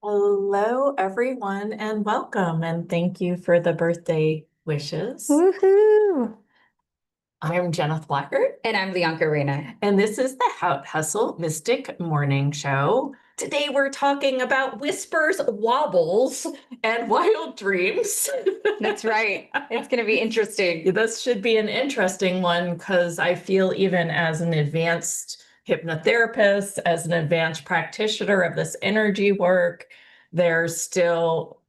Hello, everyone, and welcome. And thank you for the birthday wishes. Woohoo! I'm Jenna Blackert, And I'm Leonka Rena. and this is the Haute Hustle Mystic Morning Show. Today, we're talking about whispers, wobbles, and wild dreams. That's right. It's going to be interesting. This should be an interesting one because I feel, even as an advanced hypnotherapist, as an advanced practitioner of this energy work, there's still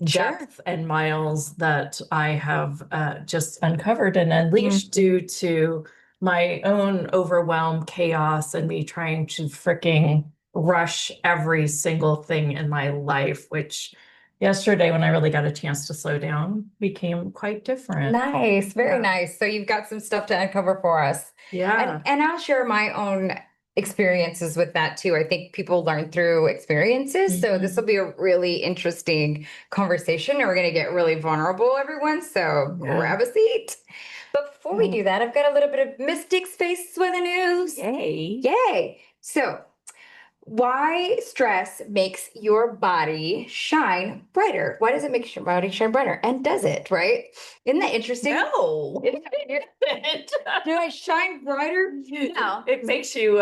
Sure. depth and miles that I have just uncovered and unleashed due to my own overwhelm, chaos, and me trying to freaking rush every single thing in my life, which yesterday, when I really got a chance to slow down, became quite different. Nice, very Yeah. nice. So you've got some stuff to uncover for us. Yeah. And I'll share my own experiences with that too. I think people learn through experiences. So this will be a really interesting conversation and we're going to get really vulnerable, everyone. So Yeah. grab a seat. But before we do that, I've got a little bit of mystic space with the news. Yay. Yay. So why stress makes your body shine brighter? Why does it make your body shine brighter? And does it, right? Isn't that interesting? No. Do I shine brighter? No. It makes you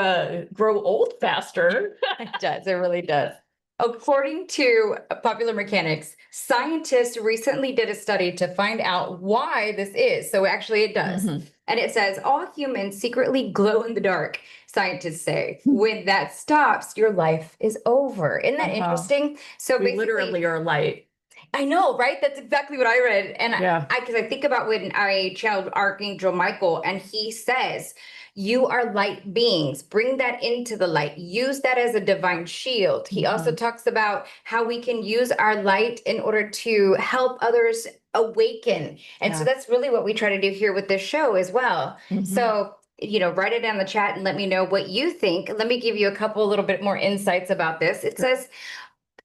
grow old faster. It does. It really does. According to Popular Mechanics, scientists recently did a study to find out why this is. So actually it does. Mhm. And it says all humans secretly glow in the dark, scientists say. When that stops, your life is over. Isn't that interesting? So We literally are light. I know, right? That's exactly what I read. And Yeah. because I think about when I channeled Archangel Michael, and he says, you are light beings. Bring that into the light. Use that as a divine shield. He also talks about how we can use our light in order to help others awaken. And so that's really what we try to do here with this show as well. So, write it down in the chat and let me know what you think. Let me give you a couple little bit more insights about this. It says,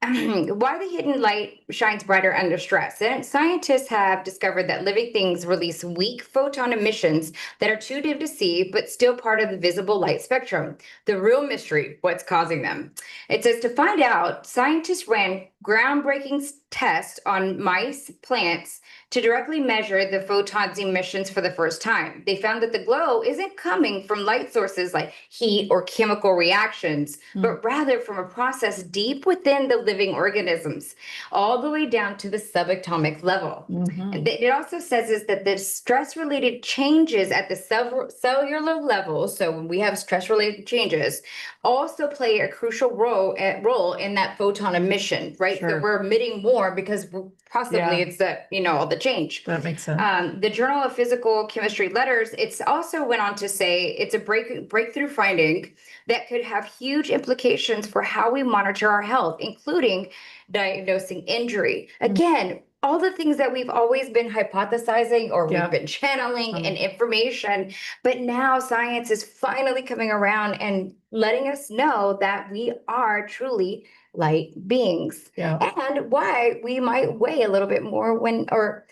why the hidden light shines brighter under stress. And scientists have discovered that living things release weak photon emissions that are too dim to see, but still part of the visible light spectrum. The real mystery, what's causing them. It says to find out, scientists ran groundbreaking tests on mice, plants, to directly measure the photons emissions for the first time. They found that the glow isn't coming from light sources like heat or chemical reactions, but rather from a process deep within the living organisms, all the way down to the subatomic level. And it also says is that the stress-related changes at the cellular level, so when we have stress-related changes, also play a crucial role in that photon emission, right? So we're emitting more because possibly it's all the change. That makes sense. The Journal of Physical Chemistry Letters, it's also went on to say it's a breakthrough finding that could have huge implications for how we monitor our health, including diagnosing injury. Again, all the things that we've always been hypothesizing or we've been channeling and information, but now science is finally coming around and letting us know that we are truly light beings. And why we might weigh a little bit more or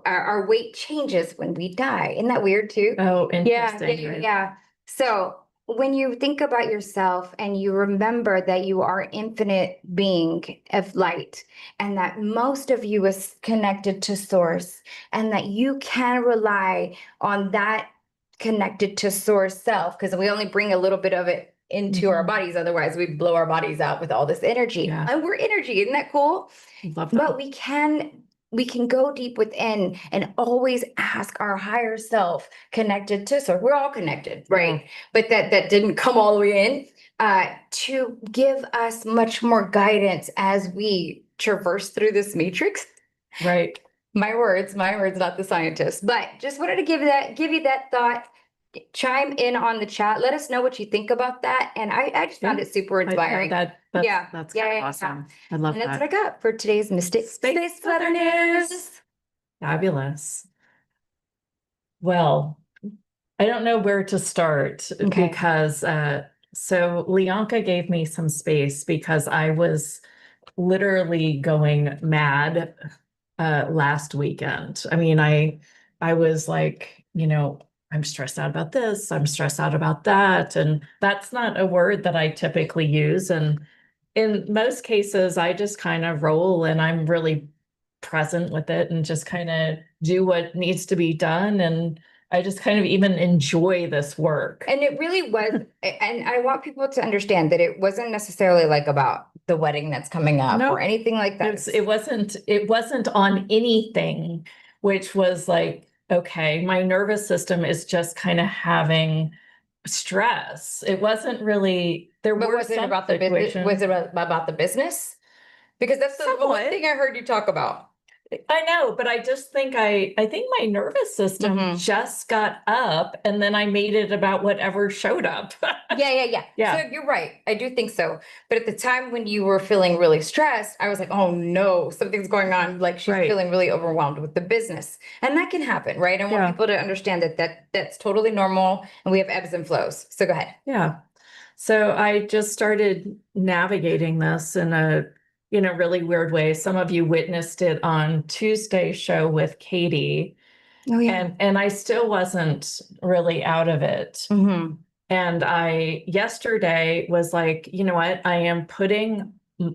our weight changes when we die. Isn't that weird too? Oh, interesting. Yeah. So when you think about yourself and you remember that you are infinite being of light and that most of you is connected to source and that you can rely on that connected to source self, because we only bring a little bit of it into our bodies. Otherwise, we blow our bodies out with all this energy. And we're energy. Isn't that cool? Love that. But we can go deep within and always ask our higher self connected to source. We're all connected, right? But that didn't come all the way in to give us much more guidance as we traverse through this matrix. Right. My words, not the scientist. But just wanted to give you that thought. Chime in on the chat. Let us know what you think about that. And I just found it super inspiring. That's awesome. I love And that's that. what I got for today's Mystic Space Flutter News. Fabulous. Well, I don't know where to start because so Leonka gave me some space because I was literally going mad last weekend. I mean, I was like, I'm stressed out about this, I'm stressed out about that. And that's not a word that I typically use. And in most cases, I just kind of roll and I'm really present with it and just kind of do what needs to be done. And I just kind of even enjoy this work. And it really was, and I want people to understand that it wasn't necessarily like about the wedding that's coming up Nope. or anything like that. It wasn't on anything, which was like, okay, my nervous system is just kind of having stress. It wasn't really, there But were was it some about the business? situations. Was it about the business? Because that's the one Somewhat. thing I heard you talk about. I know, but I just think I think my nervous system Mhm. just got up and then I made it about whatever showed up. Yeah. So you're right. I do think so. But at the time when you were feeling really stressed, I was like, oh no, something's going on. Like she's Right. feeling really overwhelmed with the business. And that can happen, right? I want Yeah. people to understand that that's totally normal and we have ebbs and flows. So go ahead. Yeah. So I just started navigating this in a, really weird way. Some of you witnessed it on Tuesday's show with Katie. Oh yeah. And I still wasn't really out of it. Mm-hmm. And I yesterday was like, you know what? I am putting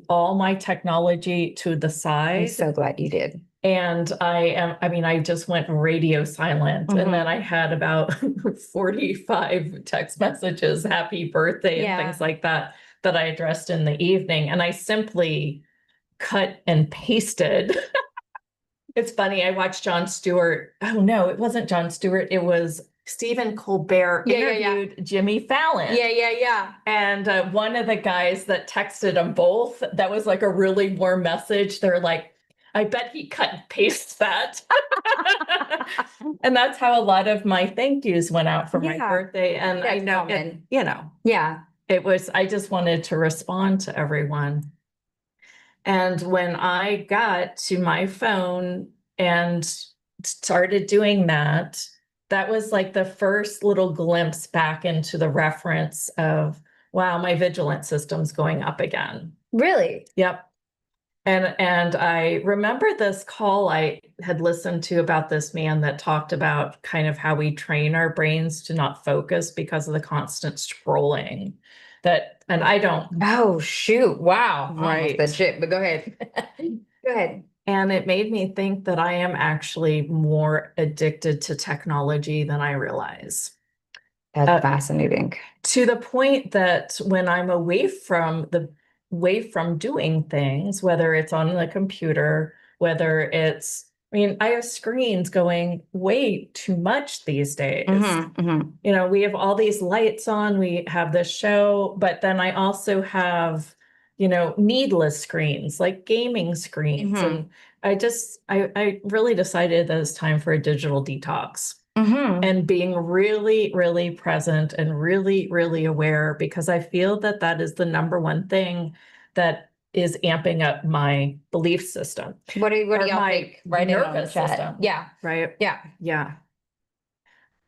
all my technology to the I'm side. so glad you did. And I just went radio silent. And then I had about 45 text messages, happy birthday, and things like that I addressed in the evening. And I simply cut and pasted. It's funny. I watched Jon Stewart. Oh, no, it wasn't Jon Stewart. It was Stephen Colbert interviewed Jimmy Fallon. Yeah. And one of the guys that texted them both, that was like a really warm message. They're like, I bet he cut and pasted that. And that's how a lot of my thank yous went out for my birthday. And I know, it was, I just wanted to respond to everyone. And when I got to my phone and started doing that, that was like the first little glimpse back into the reference of, wow, my vigilance system's going up again. Really? Yep. And I remember this call I had listened to about this man that talked about kind of how we train our brains to not focus because of the constant scrolling. And I don't. Oh shoot. Wow. Right. That shit, but go ahead. Go ahead. And it made me think that I am actually more addicted to technology than I realize. That's fascinating. To the point that when I'm away from doing things, whether it's on the computer, whether it's, I have screens going way too much these days. We have all these lights on, we have this show, but then I also have, needless screens like gaming screens. And I really decided that it's time for a digital detox. And being really, really present and really, really aware, because I feel that that is the number one thing that is amping up my belief system. What do y'all think? Right, nervous system. Yeah. Right. Yeah. Yeah.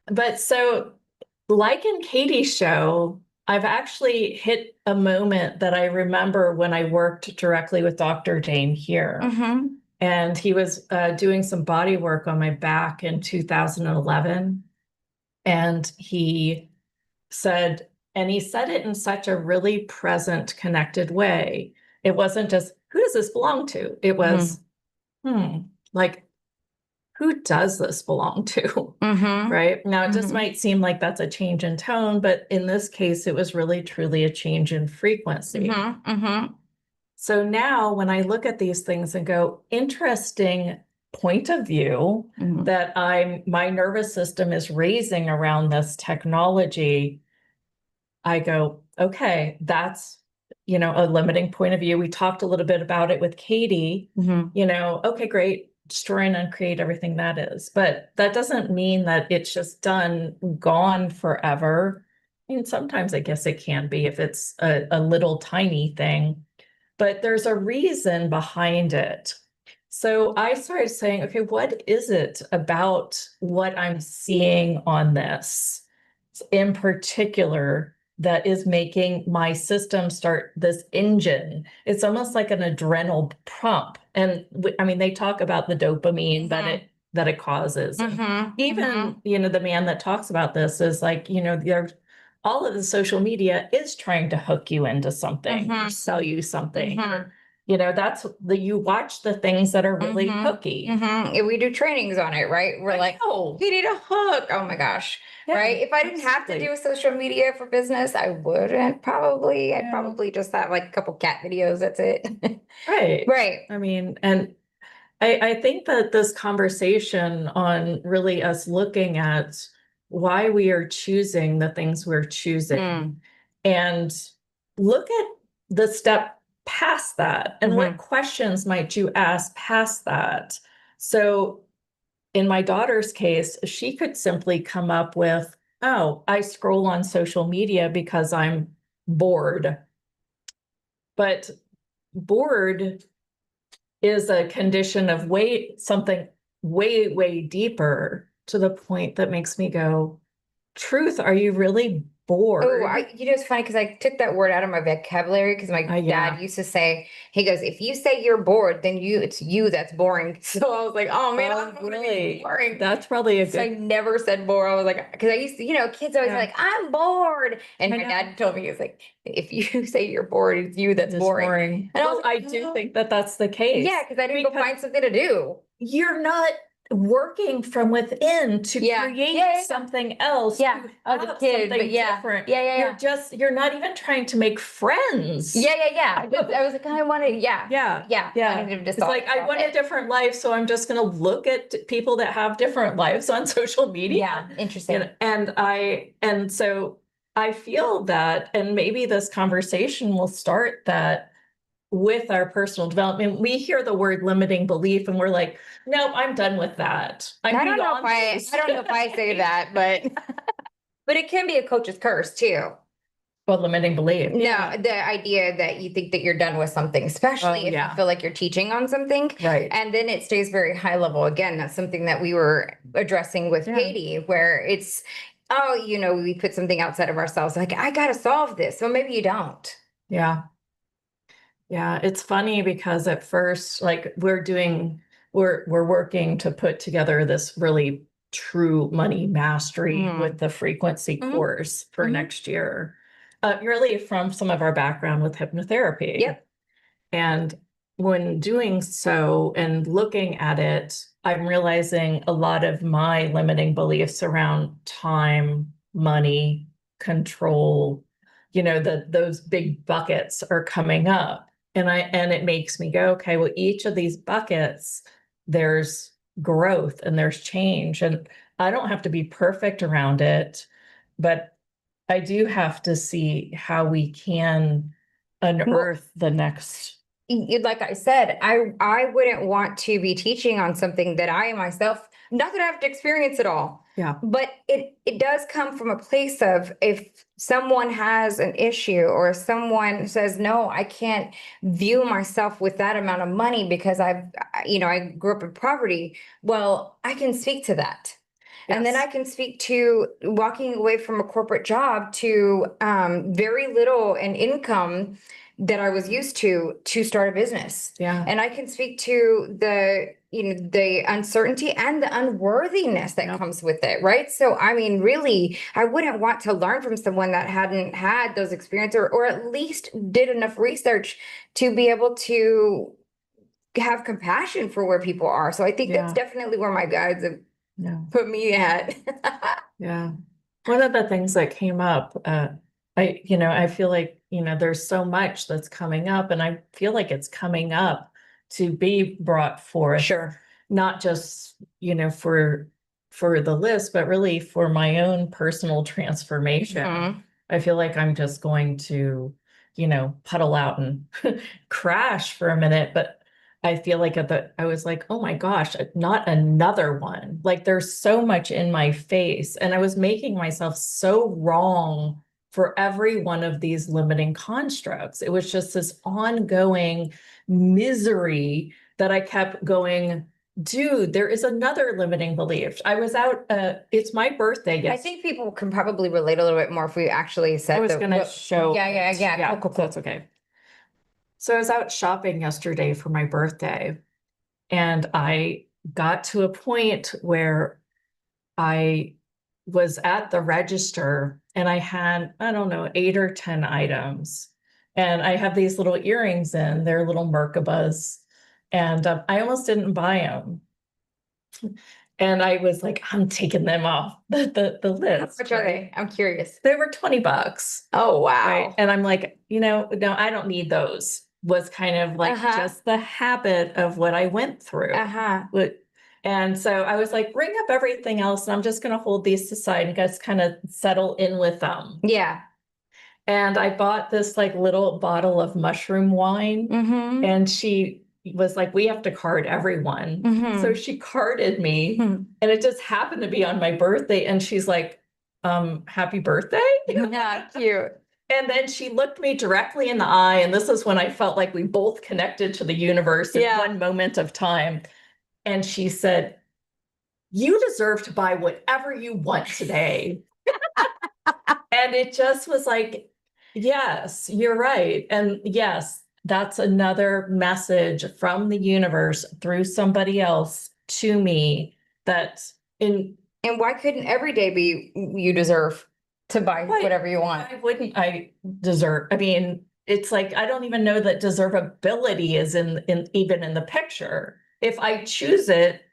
But so, like in Katie's show, I've actually hit a moment that I remember when I worked directly with Dr. Dane here. And he was doing some body work on my back in 2011. And he said it in such a really present, connected way. It wasn't just, who does this belong to? It was, like, who does this belong to? Right? Now, it just might seem like that's a change in tone, but in this case, it was really, truly a change in frequency. So now when I look at these things and go, interesting point of view that my nervous system is raising around this technology, I go, okay, that's, a limiting point of view. We talked a little bit about it with Katie, okay, great, destroy and uncreate everything that is. But that doesn't mean that it's just done, gone forever. Sometimes I guess it can be if it's a little tiny thing. But there's a reason behind it. So I started saying, okay, what is it about what I'm seeing on this in particular that is making my system start this engine? It's almost like an adrenal pump. And they talk about the dopamine that it causes. Even, the man that talks about this is like, there's all of the social media is trying to hook you into something or sell you something. You know, that's you watch the things that are really hooky. We do trainings on it, right? We're like, oh, we need a hook. Oh my gosh. Yeah, right? If I didn't have to do social media for business, I wouldn't probably. I'd probably just have like a couple cat videos. That's it. Right. Right. I mean, and I think that this conversation on really us looking at why we are choosing the things we're choosing and look at the step past that and what questions might you ask past that. So in my daughter's case, she could simply come up with, oh, I scroll on social media because I'm bored. But bored is a condition of something way deeper, to the point that makes me go, truth, are you really bored? Oh, it's funny because I took that word out of my vocabulary because my dad used to say, he goes, if you say you're bored, then it's you that's boring. So I was like, oh man, I'm really boring. That's probably a good. So I never said bored. I was like, because I used to, kids always like, I'm bored. And my dad told me, he was like, if you say you're bored, it's you that's boring. And I do think that that's the case. Yeah, because I didn't go find something to do. You're not working from within to create something else. Yeah, as a kid, but different. You're not even trying to make friends. I was like, I wanted, It's like, I want a different life, so I'm just going to look at people that have different lives on social media. Yeah, interesting. And so I feel that, and maybe this conversation will start that with our personal development. We hear the word limiting belief and we're like, nope, I'm done with that. I don't know if I say that, but it can be a coach's curse too. Well, limiting belief. No, the idea that you think that you're done with something, especially if you feel like you're teaching on something. Right. And then it stays very high level. Again, that's something that we were addressing with Katie, where it's, we put something outside of ourselves. Like, I got to solve this. So maybe you don't. Yeah. Yeah, it's funny because at first, like we're working to put together this really true money mastery with the frequency course for next year. Really from some of our background with hypnotherapy. Yep. And when doing so and looking at it, I'm realizing a lot of my limiting beliefs around time, money, control, those big buckets are coming up. And it makes me go, okay, well, each of these buckets, there's growth and there's change. And I don't have to be perfect around it, but I do have to see how we can unearth the next. Like I said, I wouldn't want to be teaching on something that I myself, not that I have to experience it all. Yeah. But it does come from a place of, if someone has an issue or someone says, no, I can't view myself with that amount of money because I grew up in poverty. Well, I can speak to that. Yes. And then I can speak to walking away from a corporate job to very little in income that I was used to start a business. Yeah. And I can speak to the uncertainty and the unworthiness that comes with it, right? So, I mean, really, I wouldn't want to learn from someone that hadn't had those experiences or at least did enough research to be able to have compassion for where people are. So I think that's definitely where my guides have put me at. Yeah. One of the things that came up, I feel like, there's so much that's coming up, and I feel like it's coming up to be brought forth. Sure. Not just, for the list, but really for my own personal transformation. I feel like I'm just going to, puddle out and crash for a minute, but I feel like I was like, oh my gosh, not another one. Like there's so much in my face, and I was making myself so wrong for every one of these limiting constructs. It was just this ongoing misery that I kept going, dude, there is another limiting belief. I was out, it's my birthday. Yes. I think people can probably relate a little bit more if we actually said I was going to show. Yeah. Cool. That's okay. So I was out shopping yesterday for my birthday, and I got to a point where I was at the register and I had, I don't know, 8 or 10 items. And I have these little earrings in, they're little Merkabas. And I almost didn't buy them. And I was like, I'm taking them off the list. Which are they? I'm curious. They were $20. Oh, Right. wow. And I'm like, no, I don't need those. Was kind of like just the habit of what I went through. And so I was like, bring up everything else, and I'm just going to hold these aside and just kind of settle in with them. Yeah. And I bought this like little bottle of mushroom wine, and she was like, we have to card everyone. So she carded me, and it just happened to be on my birthday. And she's like, happy birthday. Yeah, cute. And then she looked me directly in the eye. And this is when I felt like we both connected to the universe in one moment of time. And she said, you deserve to buy whatever you want today. And it just was like, yes, you're right. And yes, that's another message from the universe through somebody else to me that in. And why couldn't every day be you deserve to buy whatever you want? Why wouldn't I deserve? I mean, it's like, I don't even know that deservability is in even in the picture. If I choose it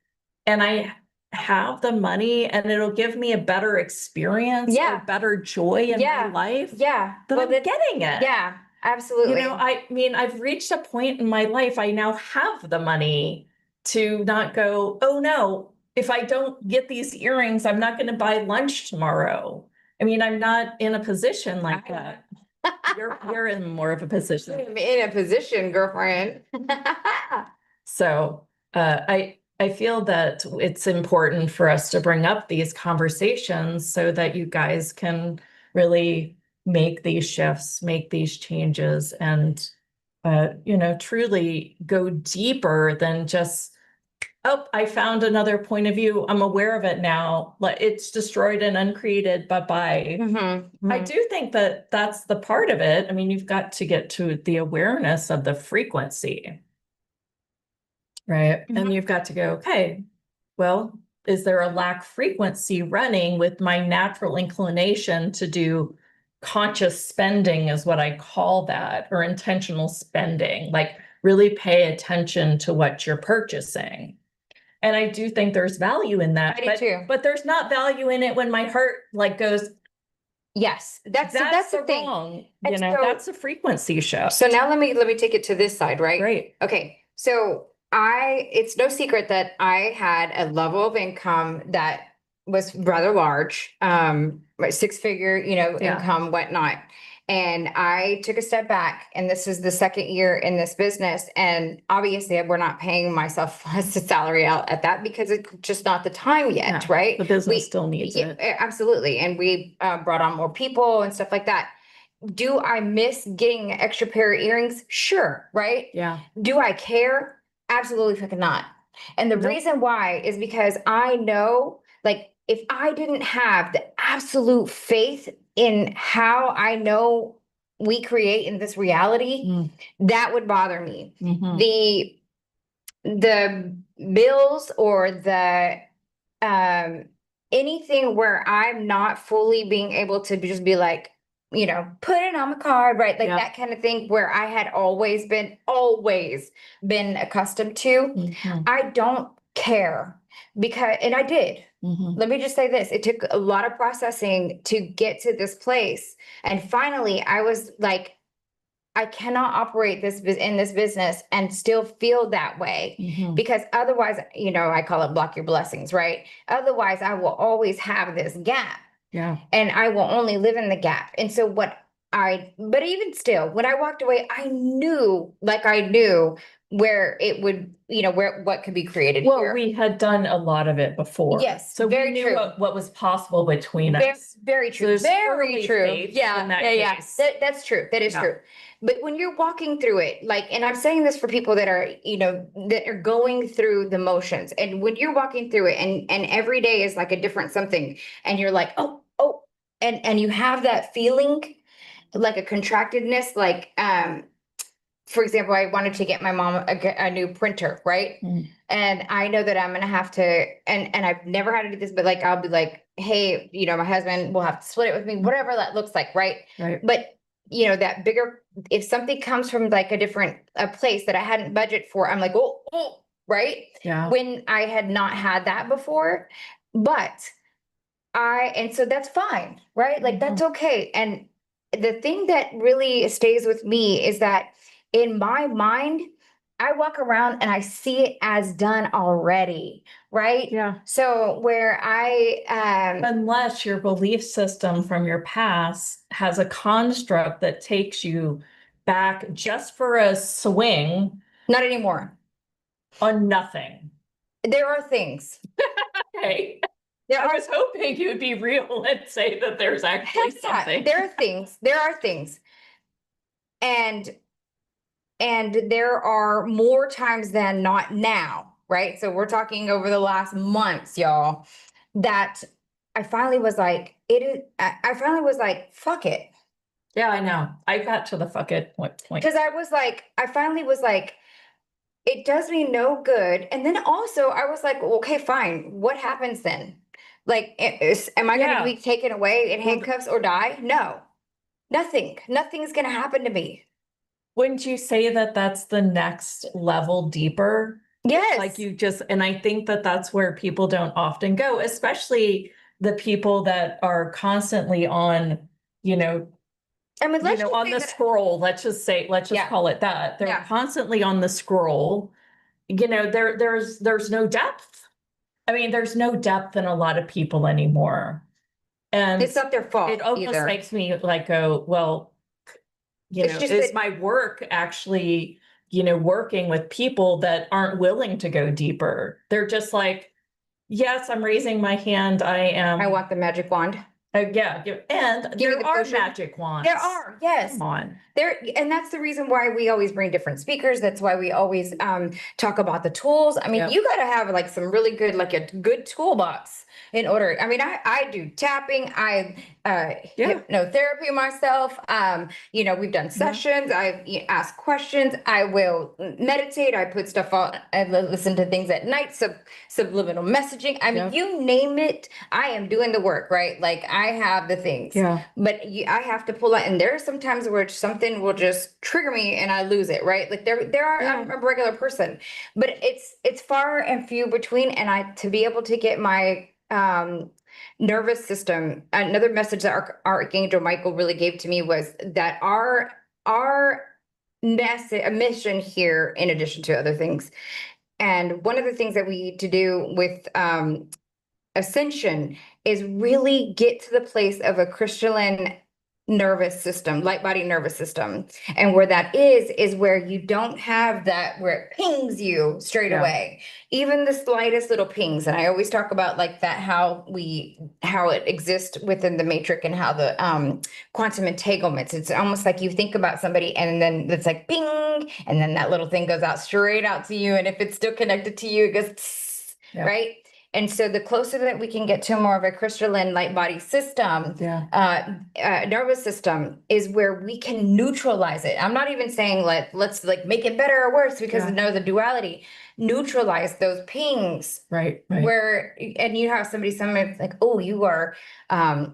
and I have the money and it'll give me a better experience or better joy in my life, then I'm getting it. Yeah, absolutely. You know, I mean, I've reached a point in my life, I now have the money to not go, oh no, if I don't get these earrings, I'm not going to buy lunch tomorrow. I mean, I'm not in a position like that. You're in more of a position. I'm in a position, girlfriend. So I feel that it's important for us to bring up these conversations so that you guys can really make these shifts, make these changes, and you know, truly go deeper than just, oh, I found another point of view. I'm aware of it now. It's destroyed and uncreated. Bye-bye. I do think that that's the part of it. I mean, you've got to get to the awareness of the frequency. Right. And you've got to go, okay, well, is there a lack frequency running with my natural inclination to do conscious spending, is what I call that, or intentional spending, like really pay attention to what you're purchasing. And I do think there's value in that. I do too. But there's not value in it when my heart like goes, yes, that's the thing. Wrong. You know, that's a frequency shift. So now let me take it to this side, right? Great. Okay. So it's no secret that I had a level of income that was rather large, 6-figure, income, whatnot. And I took a step back, and this is the second year in this business. And obviously we're not paying myself a salary out at that because it's just not the time yet, right? The business still needs it. Absolutely. And we brought on more people and stuff like that. Do I miss getting an extra pair of earrings? Sure. Right? Yeah. Do I care? Absolutely fucking not. And the reason why is because I know, like, if I didn't have the absolute faith in how I know we create in this reality, that would bother me. The bills or the anything where I'm not fully being able to just be like, put it on my card, right? Like that kind of thing where I had always been accustomed to. I don't care because, and I did. Let me just say this. It took a lot of processing to get to this place. And finally I was like, I cannot operate in this business and still feel that way because otherwise, I call it block your blessings, right? Otherwise I will always have this gap. Yeah. And I will only live in the gap. And so but even still, when I walked away, I knew where it would, what could be created. Well, here. we had done a lot of it before. Yes. So we knew what was possible between us. Very true. So very true. Yeah. That's true. That is true. But when you're walking through it, and I'm saying this for people that are, that are going through the motions, and when you're walking through it and every day is like a different something, and you're like, oh, and you have that feeling like a contractedness, like, for example, I wanted to get my mom a new printer, right? And I know that I'm going to have to, and I've never had to do this, but I'll be like, hey, my husband will have to split it with me, whatever that looks like, right? Right. But that bigger, if something comes from like a place that I hadn't budgeted for, I'm like, oh, right? Yeah. When I had not had that before. But and so that's fine, right? Like that's okay. And the thing that really stays with me is that in my mind, I walk around and I see it as done already, right? Yeah. So where Unless your belief system from your past has a construct that takes you back just for a swing not anymore. on nothing. There are things. Okay. There I are was hoping you would be real and say that there's actually heck yeah, something. there are things. There are things. And there are more times than not now, right? So we're talking over the last months, y'all, that I finally was like, I finally was like, fuck it. Yeah, I know. I got to the fuck it point. Because I finally was like, it does me no good. And then also I was like, well, okay, fine. What happens then? Like, am I going to be taken away in handcuffs or die? No, nothing. Nothing's going to happen to me. Wouldn't you say that that's the next level deeper? Yes. Like and I think that that's where people don't often go, especially the people that are constantly on, I mean, on the scroll, let's just call it that. They're constantly on the scroll. There's no depth. I mean, there's no depth in a lot of people anymore. And it's not their fault. It almost either. makes me like go, well, is my work actually, working with people that aren't willing to go deeper? They're just like, yes, I'm raising my hand. I want the magic wand. Yeah, and there are magic wands. There are, yes. Come on. And that's the reason why we always bring different speakers. That's why we always talk about the tools. I mean, you got to have like some really good, like a good toolbox in order. I mean, I do tapping. I hypnotherapy myself. We've done sessions. I ask questions. I will meditate. I put stuff on. I listen to things at night. Subliminal messaging. I mean, you name it. I am doing the work, right? Like I have the things. Yeah. But I have to pull out. And there are some times where something will just trigger me and I lose it, right? Like there are. I'm a regular person, but it's far and few between. And to be able to get my nervous system. Another message that Archangel Michael really gave to me was that our mission here, in addition to other things, and one of the things that we need to do with ascension is really get to the place of a crystalline nervous system, light body nervous system. And where that is where you don't have that, where it pings you straight away, even the slightest little pings. And I always talk about like that, how it exists within the matrix and how the quantum entanglements, it's almost like you think about somebody and then it's like ping, and then that little thing goes out straight out to you. And if it's still connected to you, it goes tss, right? And so the closer that we can get to more of a crystalline light body system, nervous system, is where we can neutralize it. I'm not even saying let's like make it better or worse, because the duality, neutralize those pings. Right. Where, and you have somebody like, oh, you are,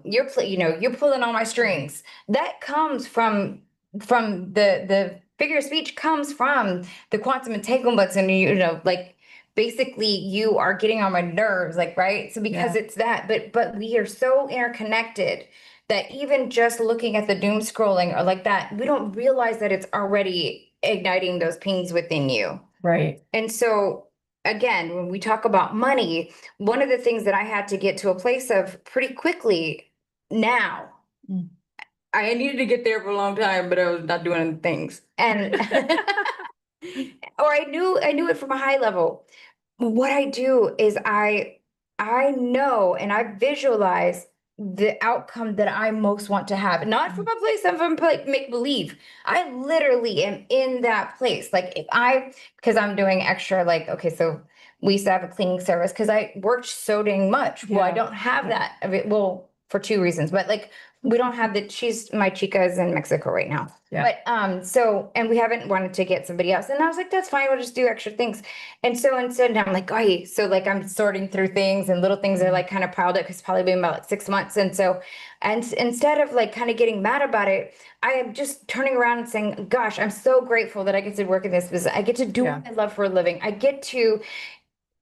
you're pulling on my strings. That comes from the figure of speech, comes from the quantum entanglements, and like, basically you are getting on my nerves, like, right? So because it's that, but we are so interconnected that even just looking at the doom scrolling or like that, we don't realize that it's already igniting those pings within you. Right. And so again, when we talk about money, one of the things that I had to get to a place of pretty quickly now, I needed to get there for a long time, but I was not doing things. And or I knew it from a high level. What I do is I know and I visualize the outcome that I most want to have, not from a place of make believe. I literally am in that place. Like because I'm doing extra, like, okay, so we used to have a cleaning service because I worked so dang much. Well, I don't have that. I mean, well, for 2 reasons, but like we don't have my chica is in Mexico right now. Yeah. But so and we haven't wanted to get somebody else. And I was like, that's fine, we'll just do extra things. And so instead I'm like, oh, so like I'm sorting through things and little things are like kind of piled up because it's probably been about like 6 months. And so and instead of like kind of getting mad about it, I am just turning around and saying, gosh, I'm so grateful that I get to work in this business. I get to do what I love for a living. I get to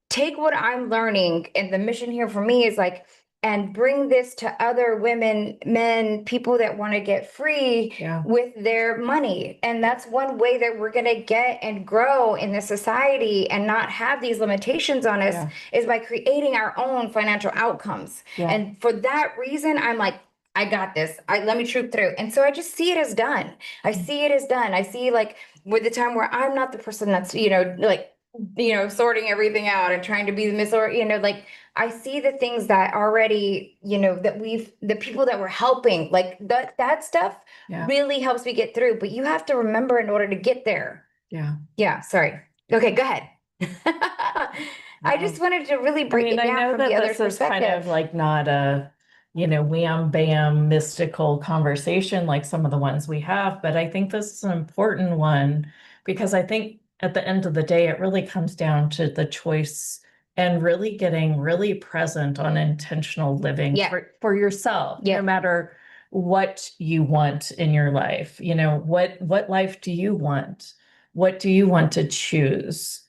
take what I'm learning, and the mission here for me is like, and bring this to other women, men, people that want to get free with their money. And that's one way that we're going to get and grow in the society and not have these limitations on us is by creating our own financial outcomes. And for that reason, I'm like, I got this. Let me troop through. And so I just see it as done. I see it as done. I see like with the time where I'm not the person that's, like, sorting everything out and trying to be the miss, or, like I see the things that already, that the people that we're helping, like that stuff really helps me get through. But you have to remember in order to get there. Yeah. Sorry. Okay, go ahead. I just wanted to really break it down from the other perspective. This is kind of like not a, wham bam mystical conversation like some of the ones we have, but I think this is an important one because I think at the end of the day, it really comes down to the choice and really getting really present on intentional living for yourself, no matter what you want in your life. What life do you want? What do you want to choose?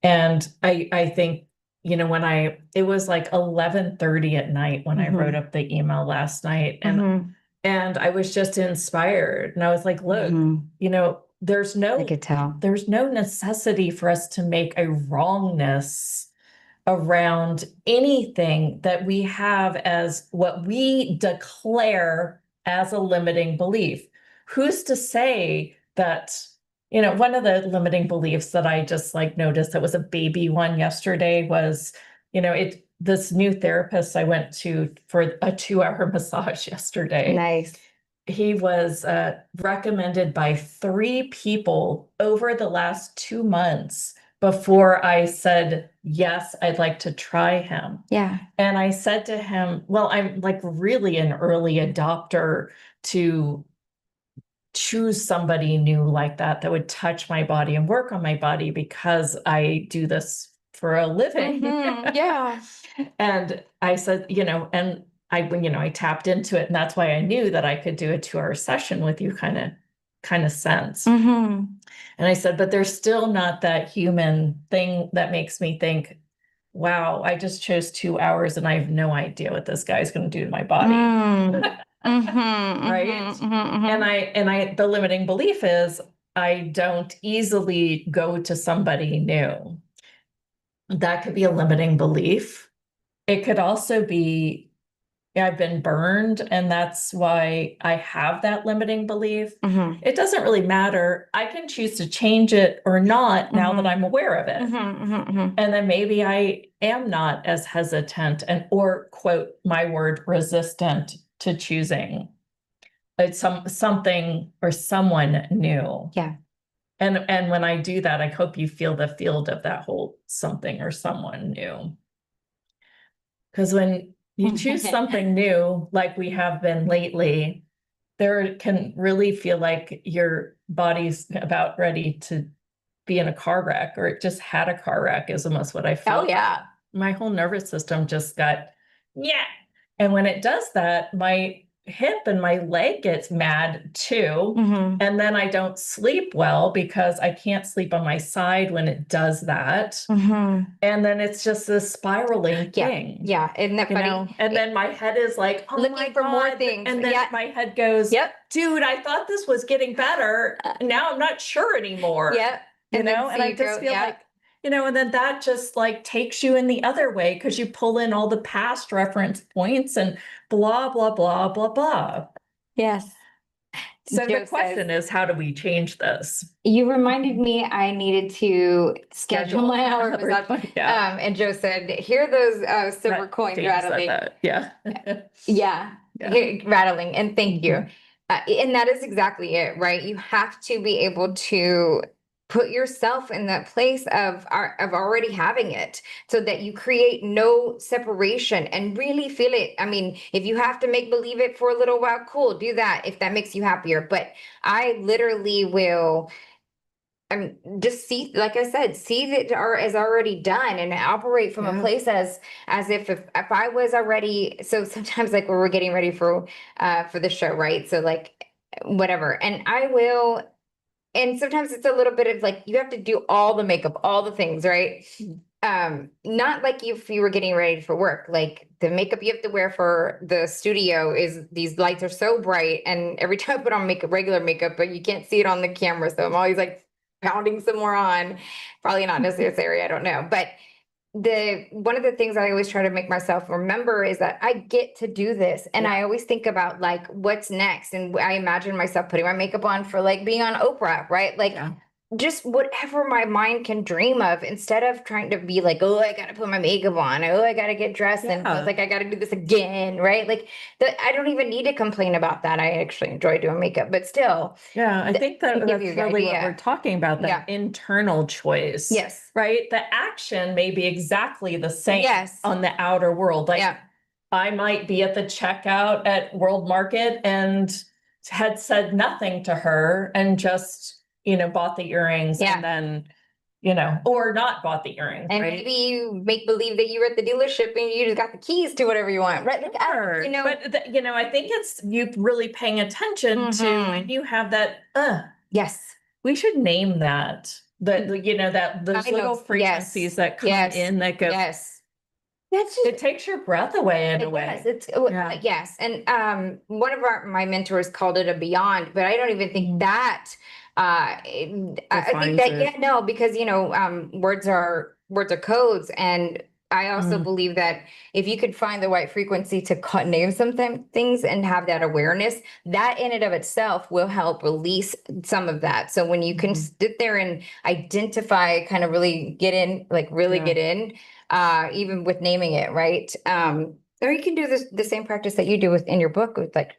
And I think, it was like 11:30 at night when I wrote up the email last night, and I was just inspired, and I was like, look, there's no necessity for us to make a wrongness around anything that we have as what we declare as a limiting belief. Who's to say that, one of the limiting beliefs that I just like noticed that was a baby one yesterday was, this new therapist I went to for a 2-hour massage yesterday. Nice. He was recommended by 3 people over the last 2 months before I said, yes, I'd like to try him. Yeah. And I said to him, well, I'm like really an early adopter to choose somebody new like that would touch my body and work on my body because I do this for a living. Yeah. And I said, and I tapped into it, and that's why I knew that I could do a 2-hour session with you kind of sense. And I said, but there's still not that human thing that makes me think, wow, I just chose 2 hours and I have no idea what this guy's going to do to my body. Right. And the limiting belief is I don't easily go to somebody new. That could be a limiting belief. It could also be, I've been burned, and that's why I have that limiting belief. It doesn't really matter. I can choose to change it or not now that I'm aware of it. And then maybe I am not as hesitant or, quote, my word, resistant to choosing something or someone new. Yeah. And when I do that, I hope you feel the field of that whole something or someone new. Because when you choose something new, like we have been lately, there can really feel like your body's about ready to be in a car wreck, or it just had a car wreck is almost what I feel. Oh, yeah. My whole nervous system just got, And when it does that, my hip and my leg gets mad too. And then I don't sleep well because I can't sleep on my side when it does that. And then it's just this spiraling thing. Yeah. Isn't that funny? And then my head is like, oh, looking for more things. And then my head goes, dude, I thought this was getting better. Now I'm not sure anymore. And I just feel like, and then that just like takes you in the other way because you pull in all the past reference points and blah, blah, blah, blah, blah. Yes. So the question is, how do we change this? You reminded me I needed to schedule my hour massage. And Joe said, hear those silver coins rattling. Rattling. And thank you. And that is exactly it, right? You have to be able to put yourself in that place of already having it, so that you create no separation and really feel it. I mean, if you have to make believe it for a little while, cool, do that if that makes you happier. But I literally will, just see, like I said, see that as already done, and operate from a place as if I was already. So sometimes, like when we're getting ready for the show, right? So like whatever, and I will. And sometimes it's a little bit of like, you have to do all the makeup, all the things, right? Not like if you were getting ready for work, like the makeup you have to wear for the studio is, these lights are so bright. And every time I put on makeup, regular makeup, but you can't see it on the camera. So I'm always like pounding some more on, probably not necessary. I don't know. But one of the things I always try to make myself remember is that I get to do this. And I always think about like, what's next? And I imagine myself putting my makeup on for like being on Oprah, right? Like just whatever my mind can dream of, instead of trying to be like, oh, I got to put my makeup on. Oh, I got to get dressed and feels like I got to do this again. Right. Like I don't even need to complain about that. I actually enjoy doing makeup, but still. Yeah, I think that that's really what we're talking about, that internal choice. Yes. Right? The action may be exactly the same on the outer world. Like I might be at the checkout at World Market and had said nothing to her and just, bought the earrings and then, or not bought the earrings. And maybe you make believe that you were at the dealership and you just got the keys to whatever you want, right? Like, but I think it's you really paying attention to when you have that. Yes, we should name that. That those little frequencies that come in that go. Yes. It takes your breath away in a way. Yes. And one of my mentors called it a beyond, but I don't even think that I think that no, because words are codes. And I also believe that if you could find the right frequency to name some things and have that awareness, that in and of itself will help release some of that. So when you can sit there and identify, kind of really get in, get in, even with naming it, right? Or you can do the same practice that you do in your book with like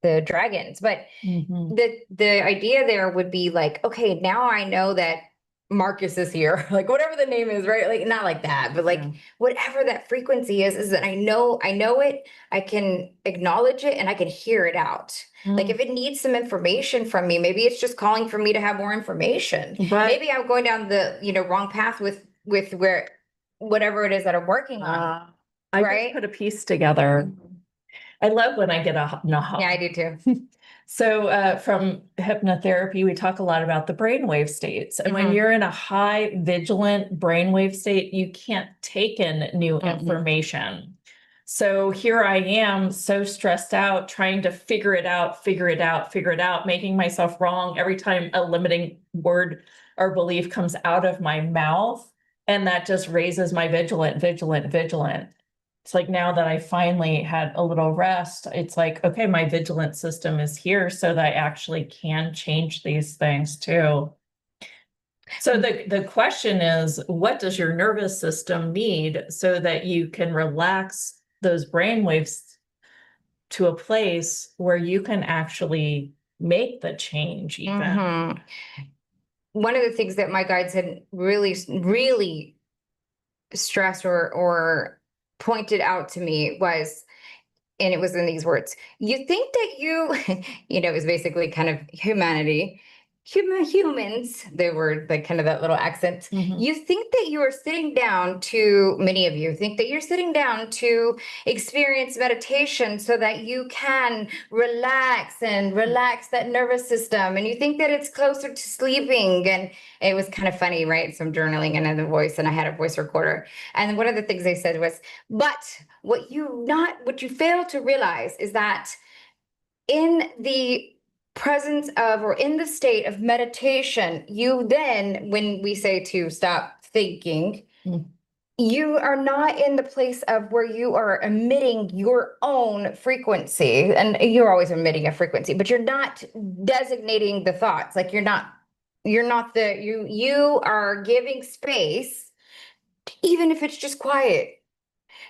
the dragons. But the idea there would be like, okay, now I know that Marcus is here, like whatever the name is, right? Like not like that, but like whatever that frequency is that I know it, I can acknowledge it and I can hear it out. Like if it needs some information from me, maybe it's just calling for me to have more information. Maybe I'm going down the wrong path with where whatever it is that I'm working on. I just put a piece together. I love when I get a aha. Yeah, I do too. So from hypnotherapy, we talk a lot about the brainwave states. And when you're in a high vigilant brainwave state, you can't take in new information. So here I am, so stressed out, trying to figure it out, making myself wrong every time a limiting word or belief comes out of my mouth. And that just raises my vigilant. It's like now that I finally had a little rest, it's like, okay, my vigilant system is here so that I actually can change these things too. So the question is, what does your nervous system need so that you can relax those brain waves to a place where you can actually make the change even? One of the things that my guides had really, really stressed or pointed out to me was, and it was in these words, you think that it was basically kind of humans, they were like kind of that little accent. You think that you are sitting down to, many of you think that you're sitting down to experience meditation so that you can relax that nervous system. And you think that it's closer to sleeping. And it was kind of funny, right? Some journaling and then the voice, and I had a voice recorder. And one of the things they said was, but what you fail to realize is that in the presence of, or in the state of meditation, you then, when we say to stop thinking, you are not in the place of where you are emitting your own frequency. And you're always emitting a frequency, but you're not designating the thoughts. Like you are giving space, even if it's just quiet,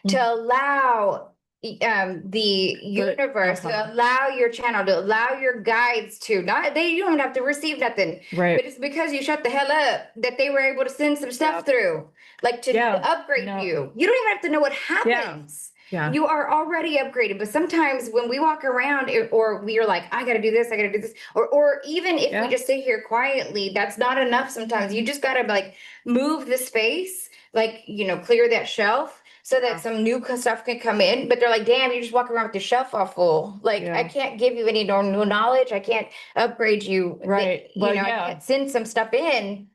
to allow the universe, to allow your channel, to allow your guides to not, you don't have to receive nothing, Right. but it's because you shut the hell up that they were able to send some stuff through, like to upgrade you. You don't even have to know what happens. Yeah. You are already upgraded. But sometimes when we walk around or we are like, I got to do this, I got to do this, or even if we just sit here quietly, that's not enough. Sometimes you just got to like move the space, like, clear that shelf so that some new stuff can come in. But they're like, damn, you just walk around with the shelf all full. Like, I can't give you any new knowledge. I can't upgrade you. Right. I can't send some stuff in,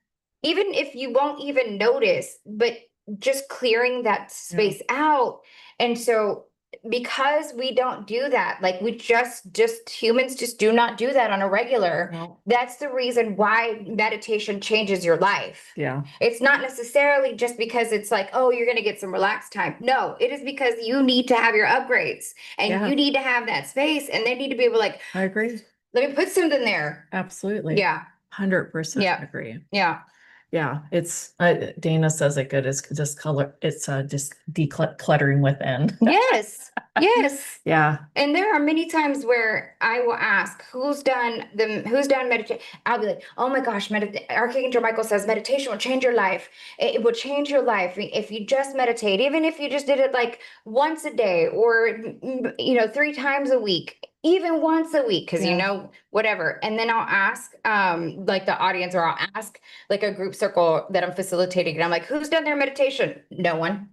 even if you won't even notice, but just clearing that space out. And so because we don't do that, like we just humans just do not do that on a regular. That's the reason why meditation changes your life. Yeah. It's not necessarily just because it's like, oh, you're going to get some relaxed time. No, it is because you need to have your upgrades and you need to have that space, and they need to be able, like, I agree. let me put something there. Absolutely. Yeah. 100% agree. Yeah. Yeah, it's Dana says it good. It's just just decluttering within. Yes. Yes. Yeah. And there are many times where I will ask, who's done meditation? I'll be like, oh my gosh, Archangel Michael says meditation will change your life. It will change your life if you just meditate, even if you just did it like once a day or 3 times a week, even once a week, because whatever. And then I'll ask like the audience, or I'll ask like a group circle that I'm facilitating, and I'm like, who's done their meditation? No one.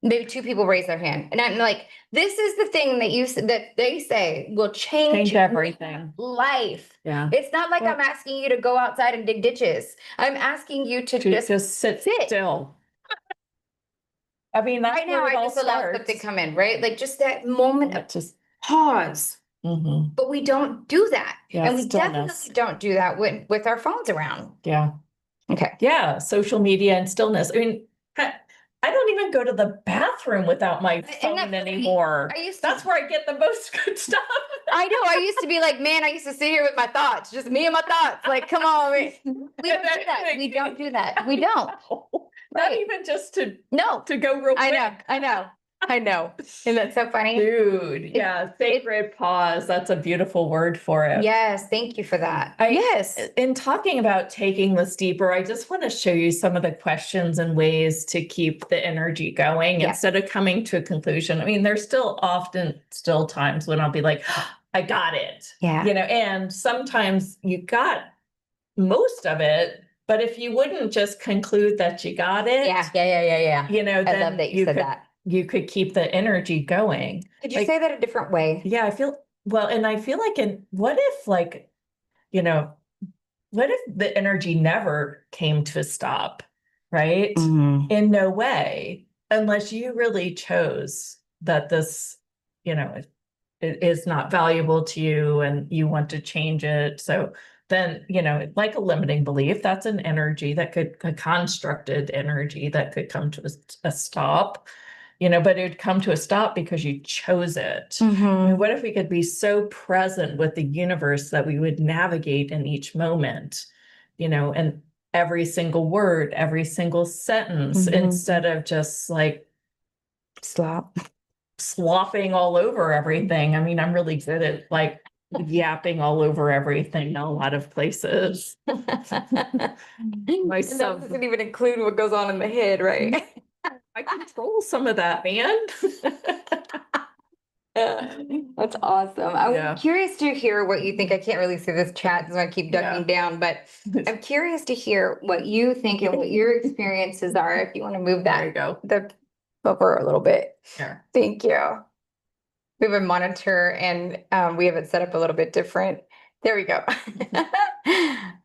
Maybe 2 people raise their hand, and I'm like, this is the thing that they say will change everything. Life. Yeah. It's not like I'm asking you to go outside and dig ditches. I'm asking you to just sit still. I mean, that's right now, I just allow something to come in, right? Like just that moment of just pause. Mm-hmm. But we don't do that. Yeah, and we definitely don't do that with our phones around. Yeah. Okay. Yeah. Social media and stillness. I mean, I don't even go to the bathroom without my phone anymore. That's where I get the most good stuff. I know. I used to be like, man, I used to sit here with my thoughts, just me and my thoughts. Like, come on. We don't do that. We don't do that. We don't. Not even just to go real quick. I know. Isn't that so funny? Dude, yeah, sacred pause. That's a beautiful word for it. Yes, thank you for that. In talking about taking this deeper, I just want to show you some of the questions and ways to keep the energy going instead of coming to a conclusion. I mean, there's still times when I'll be like, I got it. Yeah. And sometimes you got most of it. But if you wouldn't just conclude that you got it. Yeah. Then I love that you said that. You could keep the energy going. Could you say that a different way? Yeah, I feel like what if the energy never came to a stop, right? Mm-hmm. In no way, unless you really chose that this, it is not valuable to you and you want to change it. So then, like a limiting belief, that's an energy that a constructed energy that could come to a stop. But it would come to a stop because you chose it. Mm-hmm. I mean, what if we could be so present with the universe that we would navigate in each moment, and every single word, every single sentence, instead of just like slopping all over everything. I mean, I'm really good at like yapping all over everything in a lot of places. Myself doesn't even include what goes on in the head, right? I control some of that, man. That's awesome. I'm curious to hear what you think. I can't really see this chat, so I keep ducking down, but I'm curious to hear what you think and what your experiences are. If you want to move that over a little bit. Yeah. Thank you. We have a monitor and we have it set up a little bit different. There we go.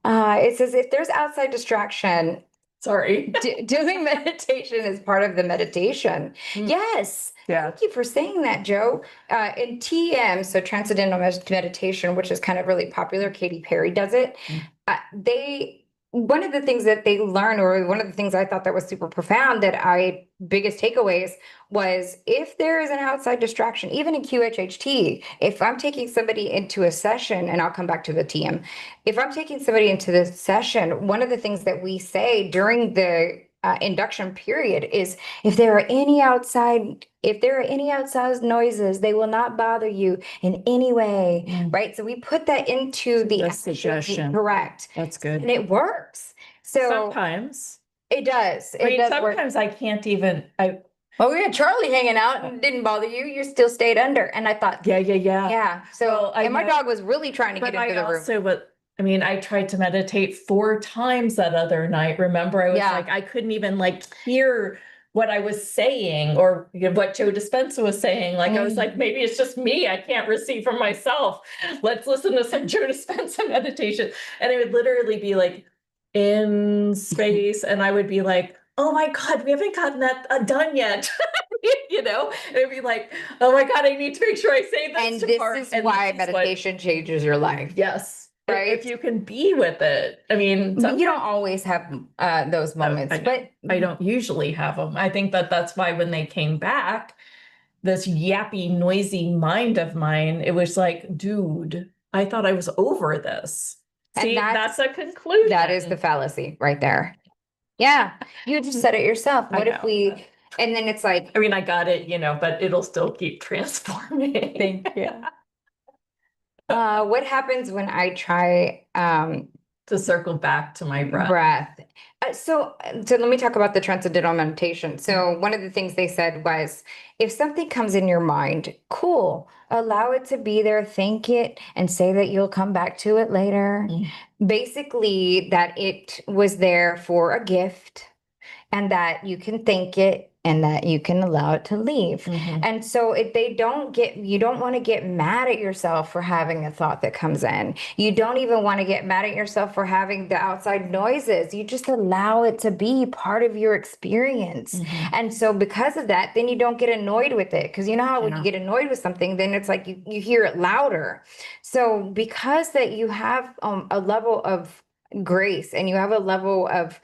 It says if there's outside distraction, doing meditation is part of the meditation. Yes. Yeah. Thank you for saying that, Joe. In TM, so Transcendental Meditation, which is kind of really popular, Katy Perry does it. One of the things that they learn, or one of the things I thought that was super profound, biggest takeaways was if there is an outside distraction, even in QHHT, if I'm taking somebody into a session, and I'll come back to the TM, if I'm taking somebody into the session, one of the things that we say during the induction period is if there are any outside noises, they will not bother you in any way, right? So we put that into the suggestion. Correct. That's good. And it works. So Sometimes. it does. I It mean, does work. sometimes I can't even, Well, we had Charlie hanging out and it didn't bother you. You still stayed under. And I thought, yeah. So, Well, and my dog was really trying to But get into the room. I tried to meditate 4 times that other night. Remember, I was like, I couldn't even like hear what I was saying or what Joe Dispenza was saying. Like, I was like, maybe it's just me. I can't receive from myself. Let's listen to some Joe Dispenza meditation. And it would literally be like in space. And I would be like, oh my God, we haven't gotten that done yet. You know, it'd be like, oh my God, I need to make sure I say this. And this is why meditation changes your life. Yes. Right. If you can be with it. I mean, you don't always have those moments, but I don't usually have them. I think that's why when they came back, this yappy, noisy mind of mine, it was like, dude, I thought I was over this. See, that's a conclusion. That is the fallacy right there. Yeah. You just said it yourself. What if we, and then it's like, I mean, I got it, but it'll still keep transforming. Thank you. What happens when I try to circle back to my breath? So let me talk about the transcendental meditation. So one of the things they said was, if something comes in your mind, cool, allow it to be there, think it, and say that you'll come back to it later. Basically, that it was there for a gift and that you can thank it and that you can allow it to leave. And so if you don't want to get mad at yourself for having a thought that comes in. You don't even want to get mad at yourself for having the outside noises. You just allow it to be part of your experience. And so because of that, then you don't get annoyed with it. Because you know how when you get annoyed with something, then it's like you hear it louder. So because that you have a level of grace and you have a level of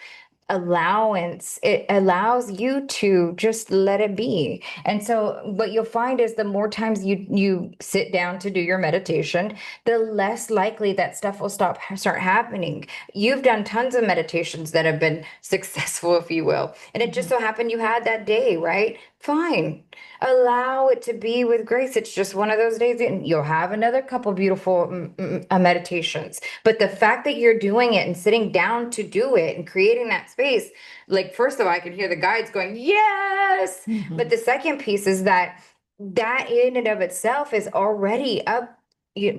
allowance, it allows you to just let it be. And so what you'll find is the more times you sit down to do your meditation, the less likely that stuff will start happening. You've done tons of meditations that have been successful, if you will, and it just so happened you had that day, right? Fine. Allow it to be with grace. It's just one of those days, and you'll have another couple beautiful meditations. But the fact that you're doing it and sitting down to do it and creating that space, like, first of all, I can hear the guides going, yes. But the second piece is that in and of itself is already up.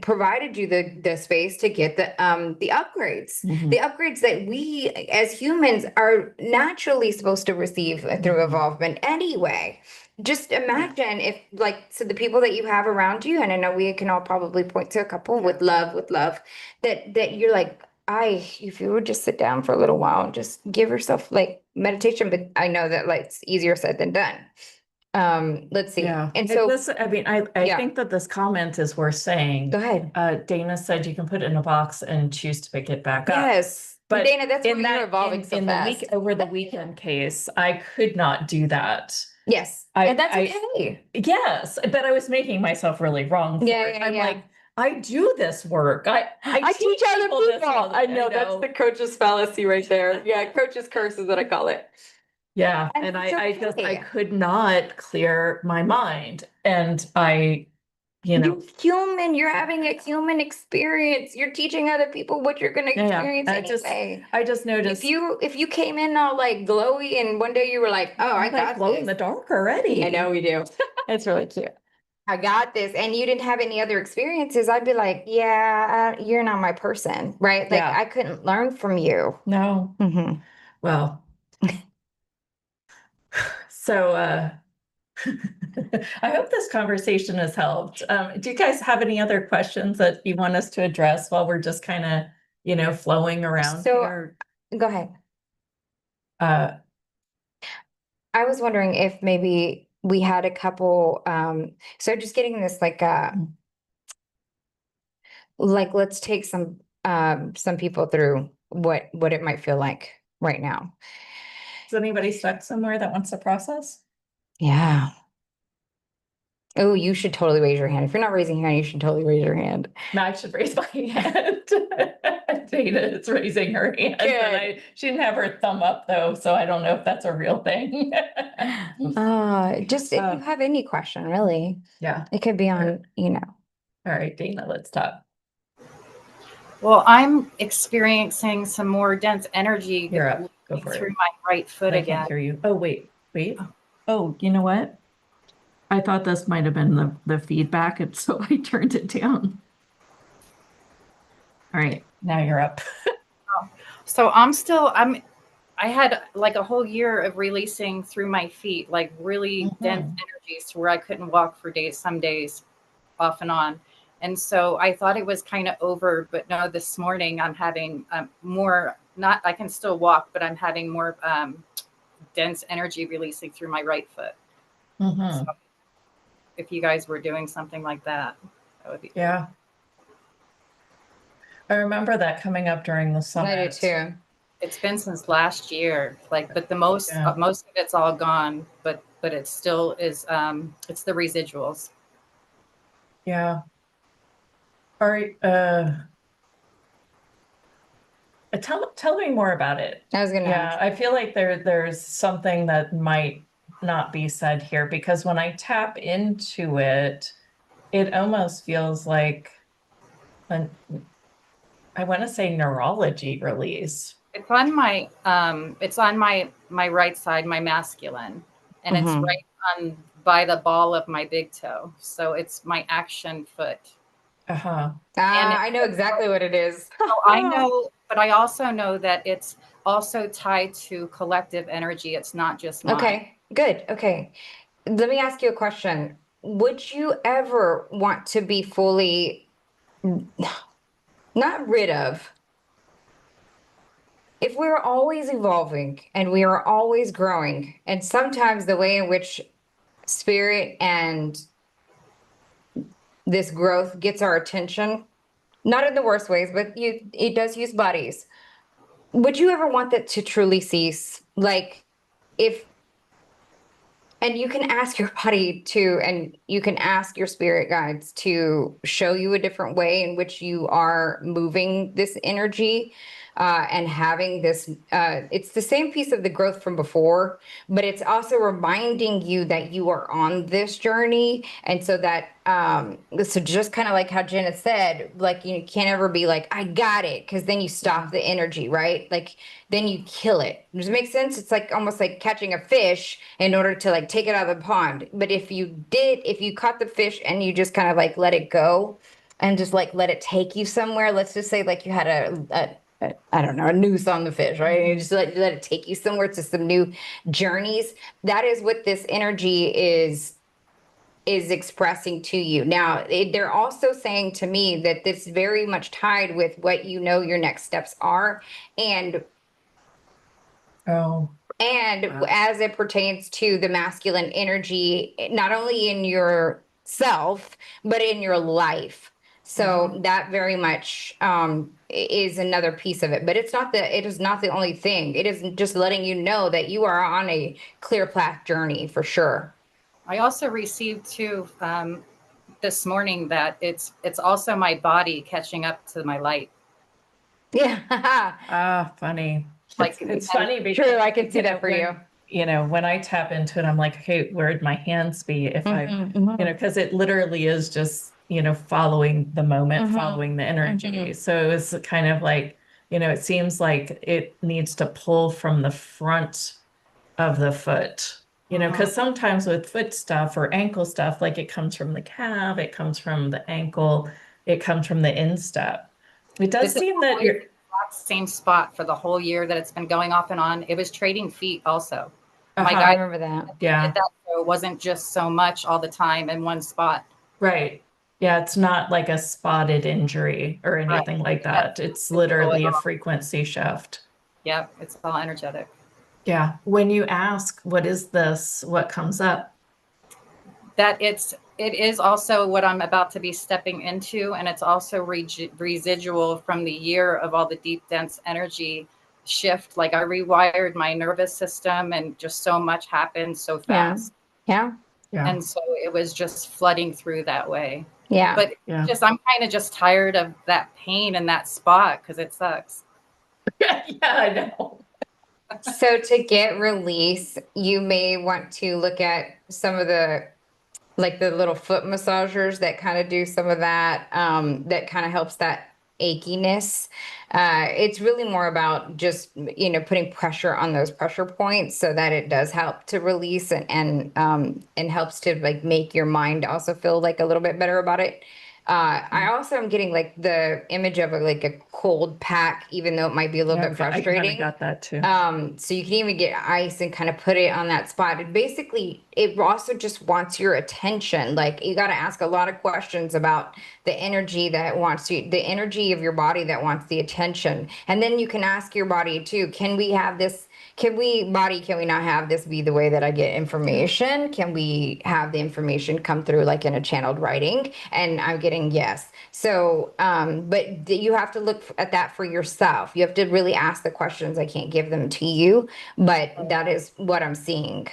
Provided you the space to get the upgrades, the upgrades that we as humans are naturally supposed to receive through evolvement anyway. Just imagine if, so the people that you have around you, and I know we can all probably point to a couple with love, that you're like, if you would just sit down for a little while and just give yourself like meditation, but I know that it's easier said than done. Let's see. Yeah. And so I think that this comment is worth saying. Go ahead. Dana said you can put it in a box and choose to pick it back up. Yes. But Dana, that's when you're evolving so fast. Over the weekend case, I could not do that. Yes. And that's okay. Yes. But I was making myself really wrong. I'm like, I do this work. I teach other people. I know that's the coach's fallacy right there. Yeah, coach's curse is what I call it. Yeah. And I could not clear my mind. And you're human, you're having a human experience. You're teaching other people what you're going to experience anyway. I just noticed. If you came in all like glowy and one day you were like, oh, I got glow in the dark already. I know we do. It's really cute. I got this. And you didn't have any other experiences. I'd be like, yeah, you're not my person, right? Like I couldn't learn from you. No. Well, so I hope this conversation has helped. Do you guys have any other questions that you want us to address while we're just kind of, flowing around here? Go ahead. I was wondering if maybe we had a couple, so just getting this let's take some people through what it might feel like right now. Is anybody stuck somewhere that wants to process? Yeah. Oh, you should totally raise your hand. If you're not raising your hand, you should totally raise your hand. No, I should raise my hand. Dana is raising her hand. And she didn't have her thumb up though, so I don't know if that's a real thing. Just if you have any question, really. Yeah. It could be on, All right, Dana, let's talk. Well, I'm experiencing some more dense energy You're up. Go for through it. my right foot I again. can't hear you. Oh, wait. Oh, you know what? I thought this might have been the feedback, and so I turned it down. All right, now you're up. So I had like a whole year of releasing through my feet, like really dense energies to where I couldn't walk for days, some days off and on. And so I thought it was kind of over, but no, this morning I'm having more, not, I can still walk, but I'm having more dense energy releasing through my right foot. So if you guys were doing something like that, that would be cool. Yeah. I remember that coming up during the summit. I do too. It's been since last year, but the most of it's all gone, but it still is, it's the residuals. Yeah. All right. Tell me more about it. I was gonna ask. I feel like there's something that might not be said here, because when I tap into it, it almost feels like I want to say neurology release. It's on my right side, my masculine, and it's right on by the ball of my big toe. So it's my action foot. I know exactly what it is. So I know, but I also know that it's also tied to collective energy. It's not just mine. Okay, good. Okay. Let me ask you a question. Would you ever want to be fully not rid of? If we're always evolving and we are always growing, and sometimes the way in which spirit and this growth gets our attention, not in the worst ways, but it does use bodies. Would you ever want that to truly cease? Like, and you can ask your body to, and you can ask your spirit guides to show you a different way in which you are moving this energy and having this. It's the same piece of the growth from before, but it's also reminding you that you are on this journey. And so that, so just kind of like how Jenna said, like, you can't ever be like, I got it, because then you stop the energy, right? Like, then you kill it. Does it make sense? It's like almost like catching a fish in order to like take it out of the pond. But if you caught the fish and you just kind of like let it go and just like let it take you somewhere, let's just say like you had I don't know, a noose on the fish, right? And you just let it take you somewhere to some new journeys. That is what this energy is expressing to you. Now, they're also saying to me that this is very much tied with what your next steps are, and as it pertains to the masculine energy, not only in yourself, but in your life. So that very much is another piece of it. But it is not the only thing. It is just letting you know that you are on a clear path journey for sure. I also received too this morning that it's also my body catching up to my light. Yeah. Funny. Like it's funny because true, I can see that for you. When I tap into it, I'm like, hey, where'd my hands be? If because it literally is just, following the moment, following the energy. So it's kind of like, it seems like it needs to pull from the front of the foot, because sometimes with foot stuff or ankle stuff, like it comes from the calf, it comes from the ankle, it comes from the instep. It does seem that you're same spot for the whole year that it's been going off and on. It was trading feet also. My guy, I remember that. Yeah. So it wasn't just so much all the time in one spot. Right. Yeah, it's not like a spotted injury or anything like that. It's literally a frequency shift. Yep, it's all energetic. Yeah. When you ask, what is this? What comes up? That it is also what I'm about to be stepping into, and it's also residual from the year of all the deep, dense energy shift. Like I rewired my nervous system, and just so much happened so fast. Yeah. And so it was just flooding through that way. Yeah. But Yeah. just I'm kind of just tired of that pain in that spot because it sucks. Yeah, I know. So to get release, you may want to look at some of the like the little foot massagers that kind of do some of that, that kind of helps that achiness. It's really more about just, putting pressure on those pressure points so that it does help to release and helps to like make your mind also feel like a little bit better about it. I also am getting like the image of like a cold pack, even though it might be a little bit I frustrating. got that too. So you can even get ice and kind of put it on that spot. And basically, it also just wants your attention. Like you got to ask a lot of questions about the energy that wants you, the energy of your body that wants the attention. And then you can ask your body too, can we have this? Can we not have this be the way that I get information? Can we have the information come through like in a channeled writing? And I'm getting yes. So, but you have to look at that for yourself. You have to really ask the questions. I can't give them to you, but that is what I'm seeing.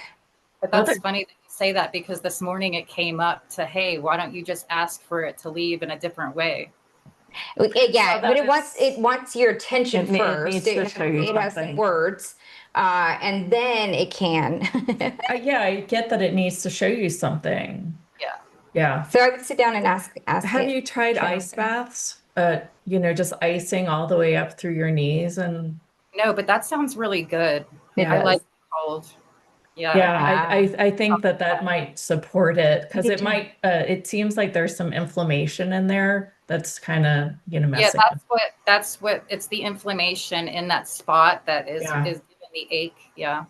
But that's funny that you say that because this morning it came up to, hey, why don't you just ask for it to leave in a different way? Yeah, So but it wants your attention It first. needs to show you It has some something. words, and then it can. Yeah, I get that it needs to show you something. Yeah. Yeah. So I would sit down and ask Have it. you tried Sure. ice baths? Just icing all the way up through your knees and No, but that sounds really good. It I does. like cold. Yeah. yeah, I think that might support it because Me it too. might it seems like there's some inflammation in there that's kind of Yeah, messing. that's what it's the inflammation in that spot that is Yeah. giving the ache. Yeah.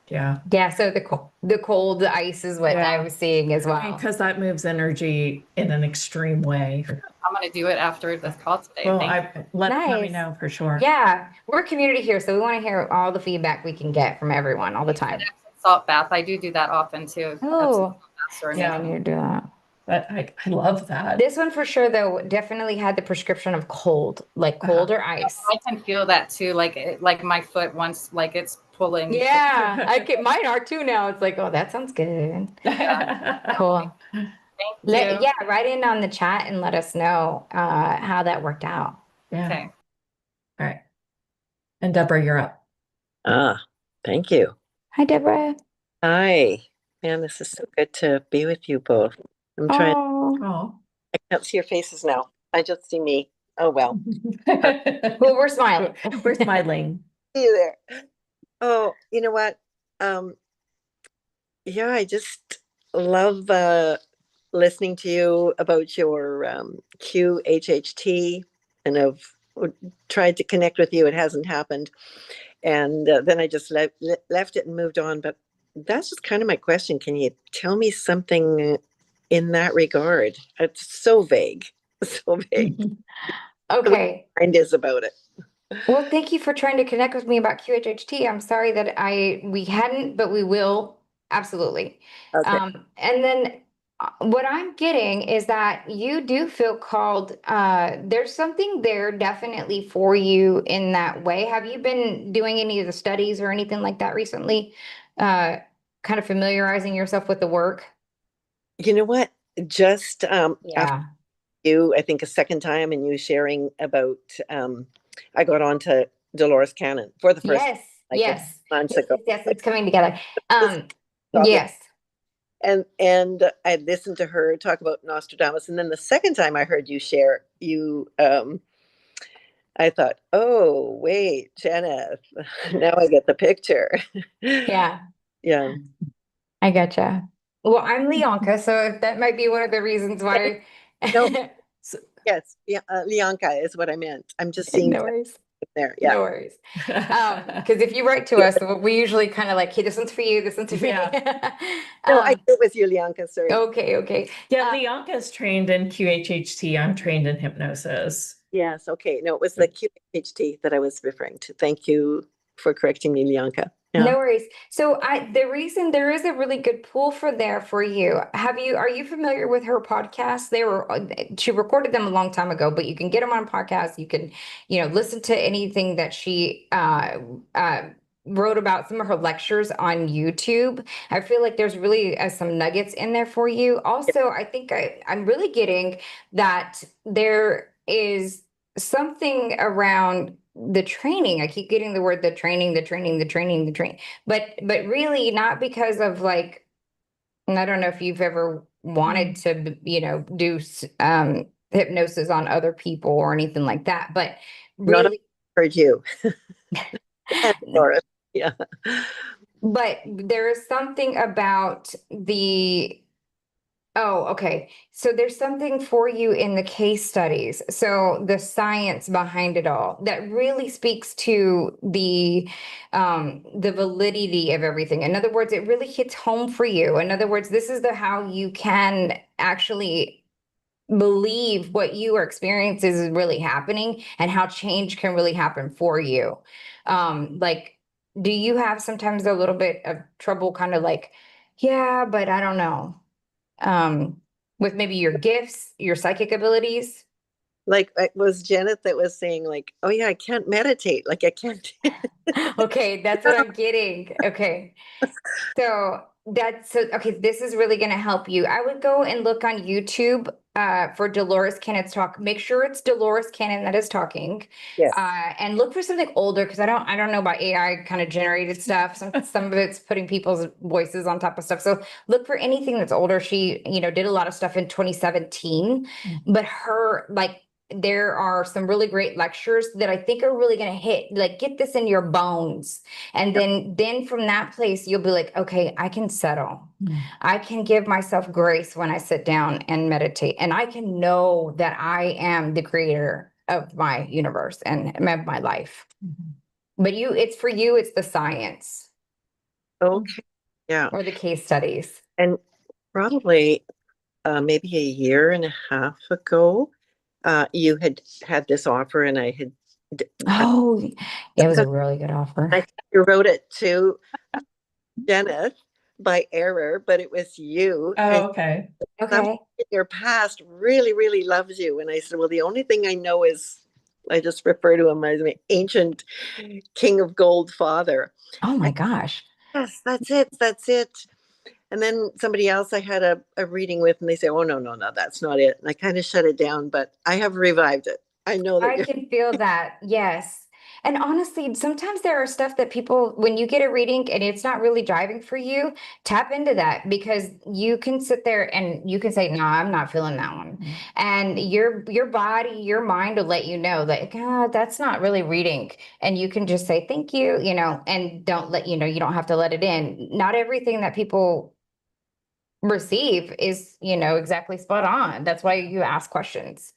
Yeah, so the cold ice is what I Yeah. was seeing as well. Because that moves energy in an extreme way. I'm gonna do it after this call today. Well, let me Nice. know for sure. Yeah, we're a community here, so we want to hear all the feedback we can get from everyone all the time. An Epsom salt bath. I do that often too. Oh, Yeah. I need to do that. But I love that. This one for sure, though, definitely had the prescription of cold, like cold or ice. I can feel that too. Like my foot once, like it's pulling. Yeah, mine are too now. It's like, oh, that sounds good. Yeah. Cool. Thank you. Write in on the chat and let us know how that worked out. Yeah. Okay. All right. And Deborah, you're up. Thank you. Hi, Deborah. Hi. Man, this is so good to be with you both. I'm trying. Oh. I can't see your faces now. I just see me. Oh, well. Well, we're smiling. We're smiling. See you there. Oh, you know what? Yeah, I just love listening to you about your QHHT, and I've tried to connect with you. It hasn't happened. And then I just left it and moved on. But that's just kind of my question. Can you tell me something in that regard? It's so vague. So vague. Okay. Mind is about it. Well, thank you for trying to connect with me about QHHT. I'm sorry that we hadn't, but we will. Absolutely. Okay. And then what I'm getting is that you do feel called. There's something there definitely for you in that way. Have you been doing any of the studies or anything like that recently? Kind of familiarizing yourself with the work? You know what? Just after Yeah. you, I think a second time, and you sharing about, I got on to Dolores Cannon for the first Yes. like Yes. months Yes, ago. yes, it's coming together. Stop it. Yes. And I listened to her talk about Nostradamus, and then the second time I heard you share, I thought, oh wait, Jenna, now I get the picture. Yeah. Yeah. I gotcha. Well, I'm Leonka, so that might be one of the reasons why. No. Yes, yeah, Lianka is what I meant. I'm just seeing No worries. there. Yeah. No worries. Because if you write to us, we usually kind of like, hey, this one's for you, this one's for me. No, I do it with you, Lianka. Sorry. Okay. Yeah, Lianka's trained in QHHT. I'm trained in hypnosis. Yes. Okay. No, it was the QHT that I was referring to. Thank you for correcting me, Lianka. Yeah. No worries. So the reason there is a really good pool for you. Are you familiar with her podcast? She recorded them a long time ago, but you can get them on podcasts. You can, listen to anything that she wrote about some of her lectures on YouTube. I feel like there's really some nuggets in there for you. Also, I think I'm really getting that there is something around the training. I keep getting the word the training, the training, the training, the train, but really not because of like, and I don't know if you've ever wanted to, do hypnosis on other people or anything like that, but Not really, heard you. And Doris. Yeah. but there is something about oh, okay. So there's something for you in the case studies. So the science behind it all that really speaks to the validity of everything. In other words, it really hits home for you. In other words, this is the how you can actually believe what you are experiencing is really happening and how change can really happen for you. Like, do you have sometimes a little bit of trouble kind of like, yeah, but I don't know, with maybe your gifts, your psychic abilities? Like it was Janet that was saying, like, oh yeah, I can't meditate. Like I can't. Okay, that's what I'm getting. Okay. So okay, this is really going to help you. I would go and look on YouTube for Dolores Cannon's talk. Make sure it's Dolores Cannon that is talking. Yes. And look for something older because I don't know about AI kind of generated stuff. Some of it's putting people's voices on top of stuff. So look for anything that's older. She, did a lot of stuff in 2017, but her like there are some really great lectures that I think are really going to hit, like get this in your bones. And then from that place, you'll be like, okay, I can settle. I can give myself grace when I sit down and meditate. And I can know that I am the creator of my universe and of my life. But it's for you, it's the science. Okay. Yeah. Or the case studies. And probably maybe a year and a half ago, you had this offer, and I had. Oh, it was a really good offer. I wrote it to Janet by error, but it was you. Oh, okay. Okay. In your past really, really loves you. And I said, well, the only thing I know is I just refer to him as my ancient king of gold father. Oh my gosh. Yes, that's it. That's it. And then somebody else I had a reading with, and they say, oh, no, no, no, that's not it. And I kind of shut it down, but I have revived it. I know that I can feel that. Yes. And honestly, sometimes there are stuff that people, when you get a reading and it's not really driving for you, tap into that because you can sit there and you can say, no, I'm not feeling that one. And your body, your mind will let you know that, God, that's not really reading. And you can just say, thank you, and don't let, you don't have to let it in. Not everything that people receive is, exactly spot on. That's why you ask questions.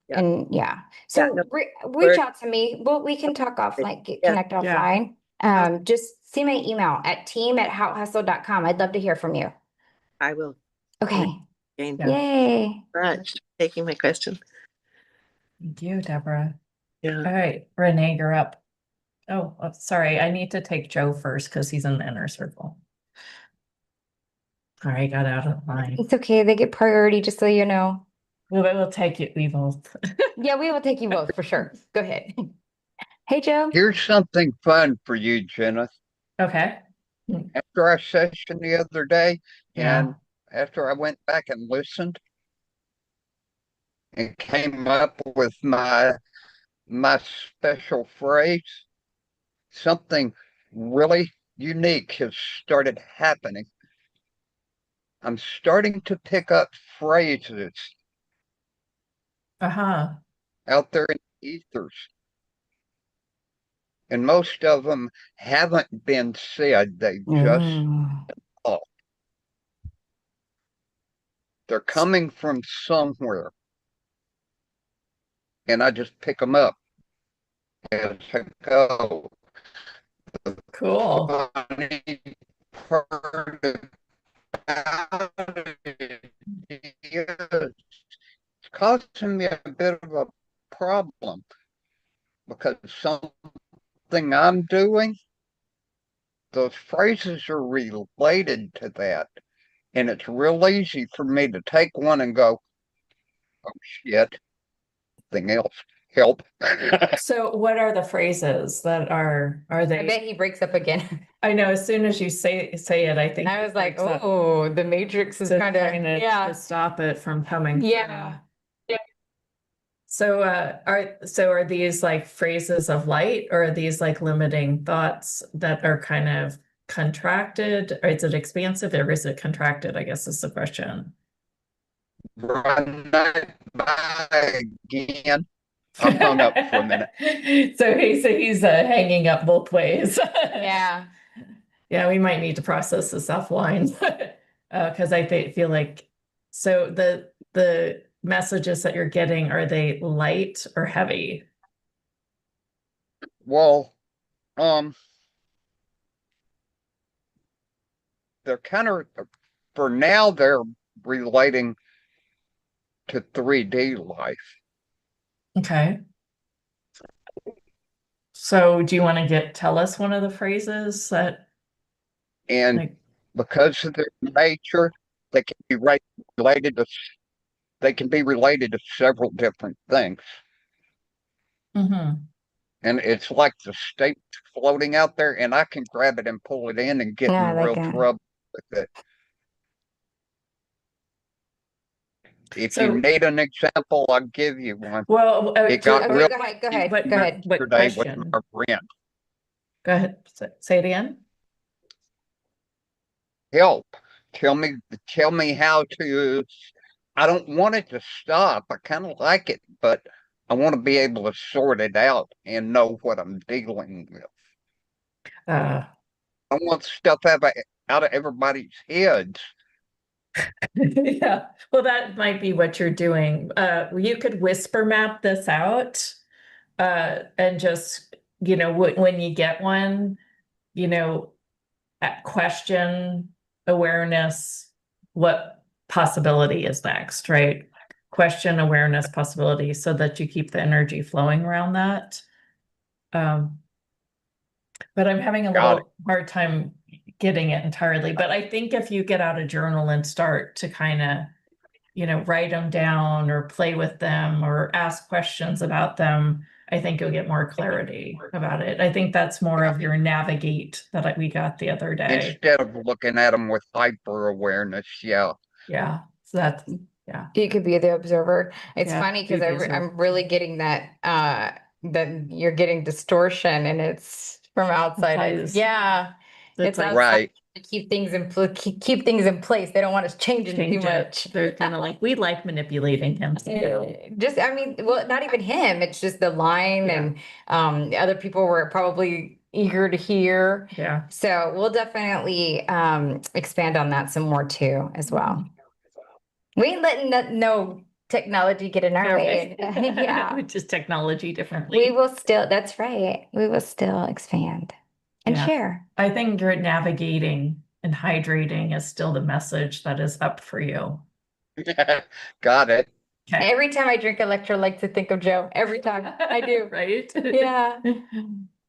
Yeah. And yeah, Yeah, so no, reach out to me. Well, we can talk offline, connect offline. Just see my email at team@houtehustle.com. I'd love to hear from you. I will. Okay. Again. Yay. Much taking my question. Thank you, Deborah. Yeah. All right, Renee, you're up. Oh, sorry. I need to take Joe first because he's in the inner circle. All right, got out of line. It's okay. They get priority, just so you know. We'll take it. We both. Yeah, we will take you both for sure. Go ahead. Hey, Joe. Here's something fun for you, Jenna. Okay. After our session the other day, Yeah. and after I went back and listened and came up with my special phrase, something really unique has started happening. I'm starting to pick up phrases Uh-huh. out there in the ethers, and most of them haven't been said. They just oh, they're coming from somewhere, and I just pick them up as I go. Cool. Funny part about it is it's causing me a bit of a problem because something I'm doing, those phrases are related to that. And it's real easy for me to take one and go, oh shit, something else help. So what are the phrases that are I they? bet he breaks up again. I know as soon as you say it, I think I it was like, breaks up oh, the Matrix is to kind of, yeah. to stop it from coming Yeah. through. So are these like phrases of light, or are these like limiting thoughts that are kind of contracted? Or is it expansive or is it contracted? I guess is the question. Run that by again. I hung up for a minute. So he's hanging up both ways. Yeah. Yeah, we might need to process this offline because I feel like so the messages that you're getting, are they light or heavy? Well, they're kind of, for now, they're relating to 3D life. Okay. So do you want to tell us one of the phrases that And like because of their nature, they can be related to they can be related to several different things. mhm. And it's like the state floating out there, and I can grab it and pull it in and get Yeah, I in like real it. trouble with it. If you So need an example, I'll give you one. well It got Okay, real go ahead. Go ahead. what Go ahead. what yesterday with question? my rent. Go ahead. Say it again. Help. Tell me how to. I don't want it to stop. I kind of like it, but I want to be able to sort it out and know what I'm dealing with. Uh I want stuff out of everybody's heads. yeah. Well, that might be what you're doing. You could whisper map this out and just, when you get one, you know, question awareness, what possibility is next, right? Question awareness possibility so that you keep the energy flowing around that. But I'm having a Got it. little hard time getting it entirely. But I think if you get out a journal and start to kind of, write them down or play with them or ask questions about them, I think you'll get more clarity about it. I think that's more of your navigate that we got the other day. Instead of looking at them with hyper awareness, yeah. Yeah. So that's, yeah. You could be the observer. It's Yeah, funny because be the observer. I'm really getting that you're getting distortion and it's from outside. Bias. Yeah. It's It's like outside Right. to keep things keep things in place. They don't want us changing too change much. it. They're kind of like, we like manipulating him. Just, I mean, well, not even him. It's just the line, Yeah. and other people were probably eager to hear. Yeah. So we'll definitely expand on that some more too, as well. We ain't letting no technology get in our way. Yeah, Just technology differently. we will still. That's right. We will still expand and Yeah. share. I think you're navigating and hydrating is still the message that is up for you. Got it. Okay. Every time I drink electrolytes, to think of Joe. Every time I do. Right? Yeah.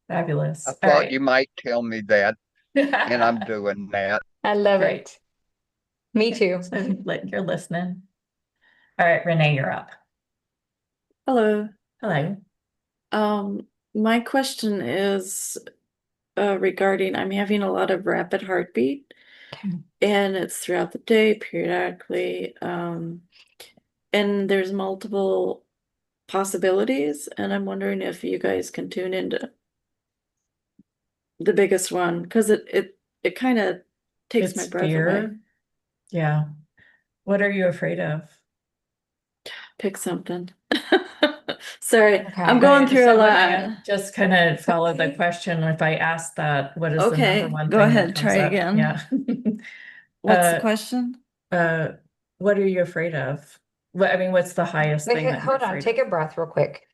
Fabulous. I All thought right. you might tell me that, and I'm doing that. I love Great. it. Me too. So you're listening. All right, Renee, you're up. Hello. Hello. My question is regarding I'm having a lot of rapid heartbeat, and it's throughout the day, periodically. And there's multiple possibilities, and I'm wondering if you guys can tune into the biggest one, because it kind of takes my It's breath fear. away. Yeah. What are you afraid of? Pick something. Sorry, Okay. I'm going through a So when lot. I just kind of follow the question, if I ask that, what is the Okay, number one go thing that ahead, comes try up? again. Yeah. What's the Uh, question? What are you afraid of? I mean, what's the highest Wait, thing that you're hold on. afraid Take of? a breath real quick.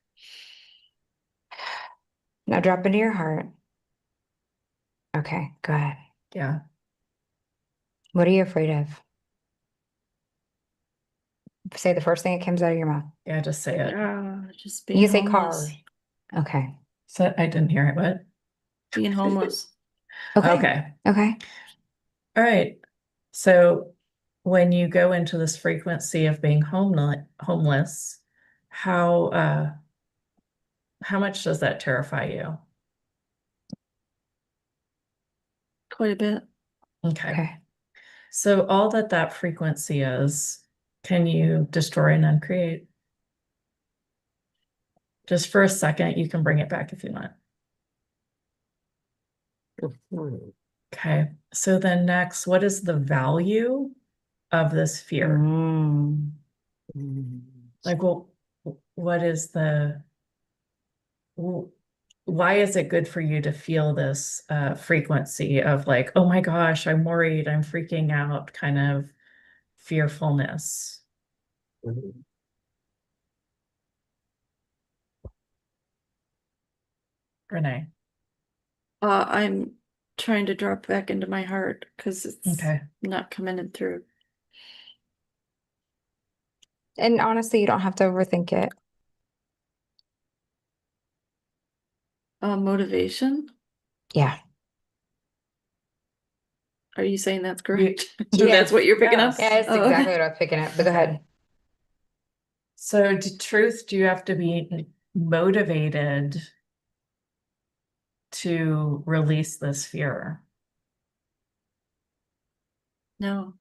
Now drop into your heart. Okay, go ahead. Yeah. What are you afraid of? Say the first thing that comes out of your mouth. Yeah, just say it. Just You being can say homeless. cars. Okay. So I didn't hear it. What? Being homeless. Okay. Okay. Okay. All right. So when you go into this frequency of being homeless, how How much does that terrify you? Quite a bit. Okay. Okay. So all that frequency is, can you destroy and uncreate? Just for a second, you can bring it back if you want. Mhm. Okay. So then next, what is the value of this fear? Mm. Like, well, what is why is it good for you to feel this frequency of like, oh my gosh, I'm worried, I'm freaking out kind of fearfulness? Mhm. Renee. I'm trying to drop back into my heart because it's Okay. not coming in through. And honestly, you don't have to overthink it. Motivation? Yeah. Are you saying that's correct? Yes. That's what you're picking up? Yeah, it's Oh, exactly okay. what I was picking up, but go Okay. ahead. So do you have to be motivated to release this fear? No.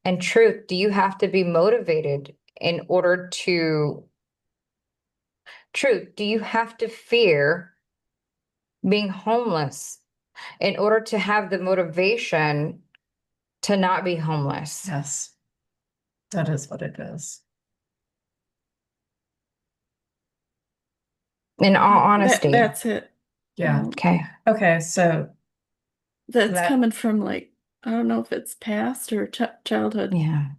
And truth, do you have to be motivated in order to truth, do you have to fear being homeless in order to have the motivation to not be homeless? Yes, that is what it is. In all honesty. That's it. Yeah. Okay. Okay. So That's that- coming from like, I don't know if it's past or childhood. Yeah.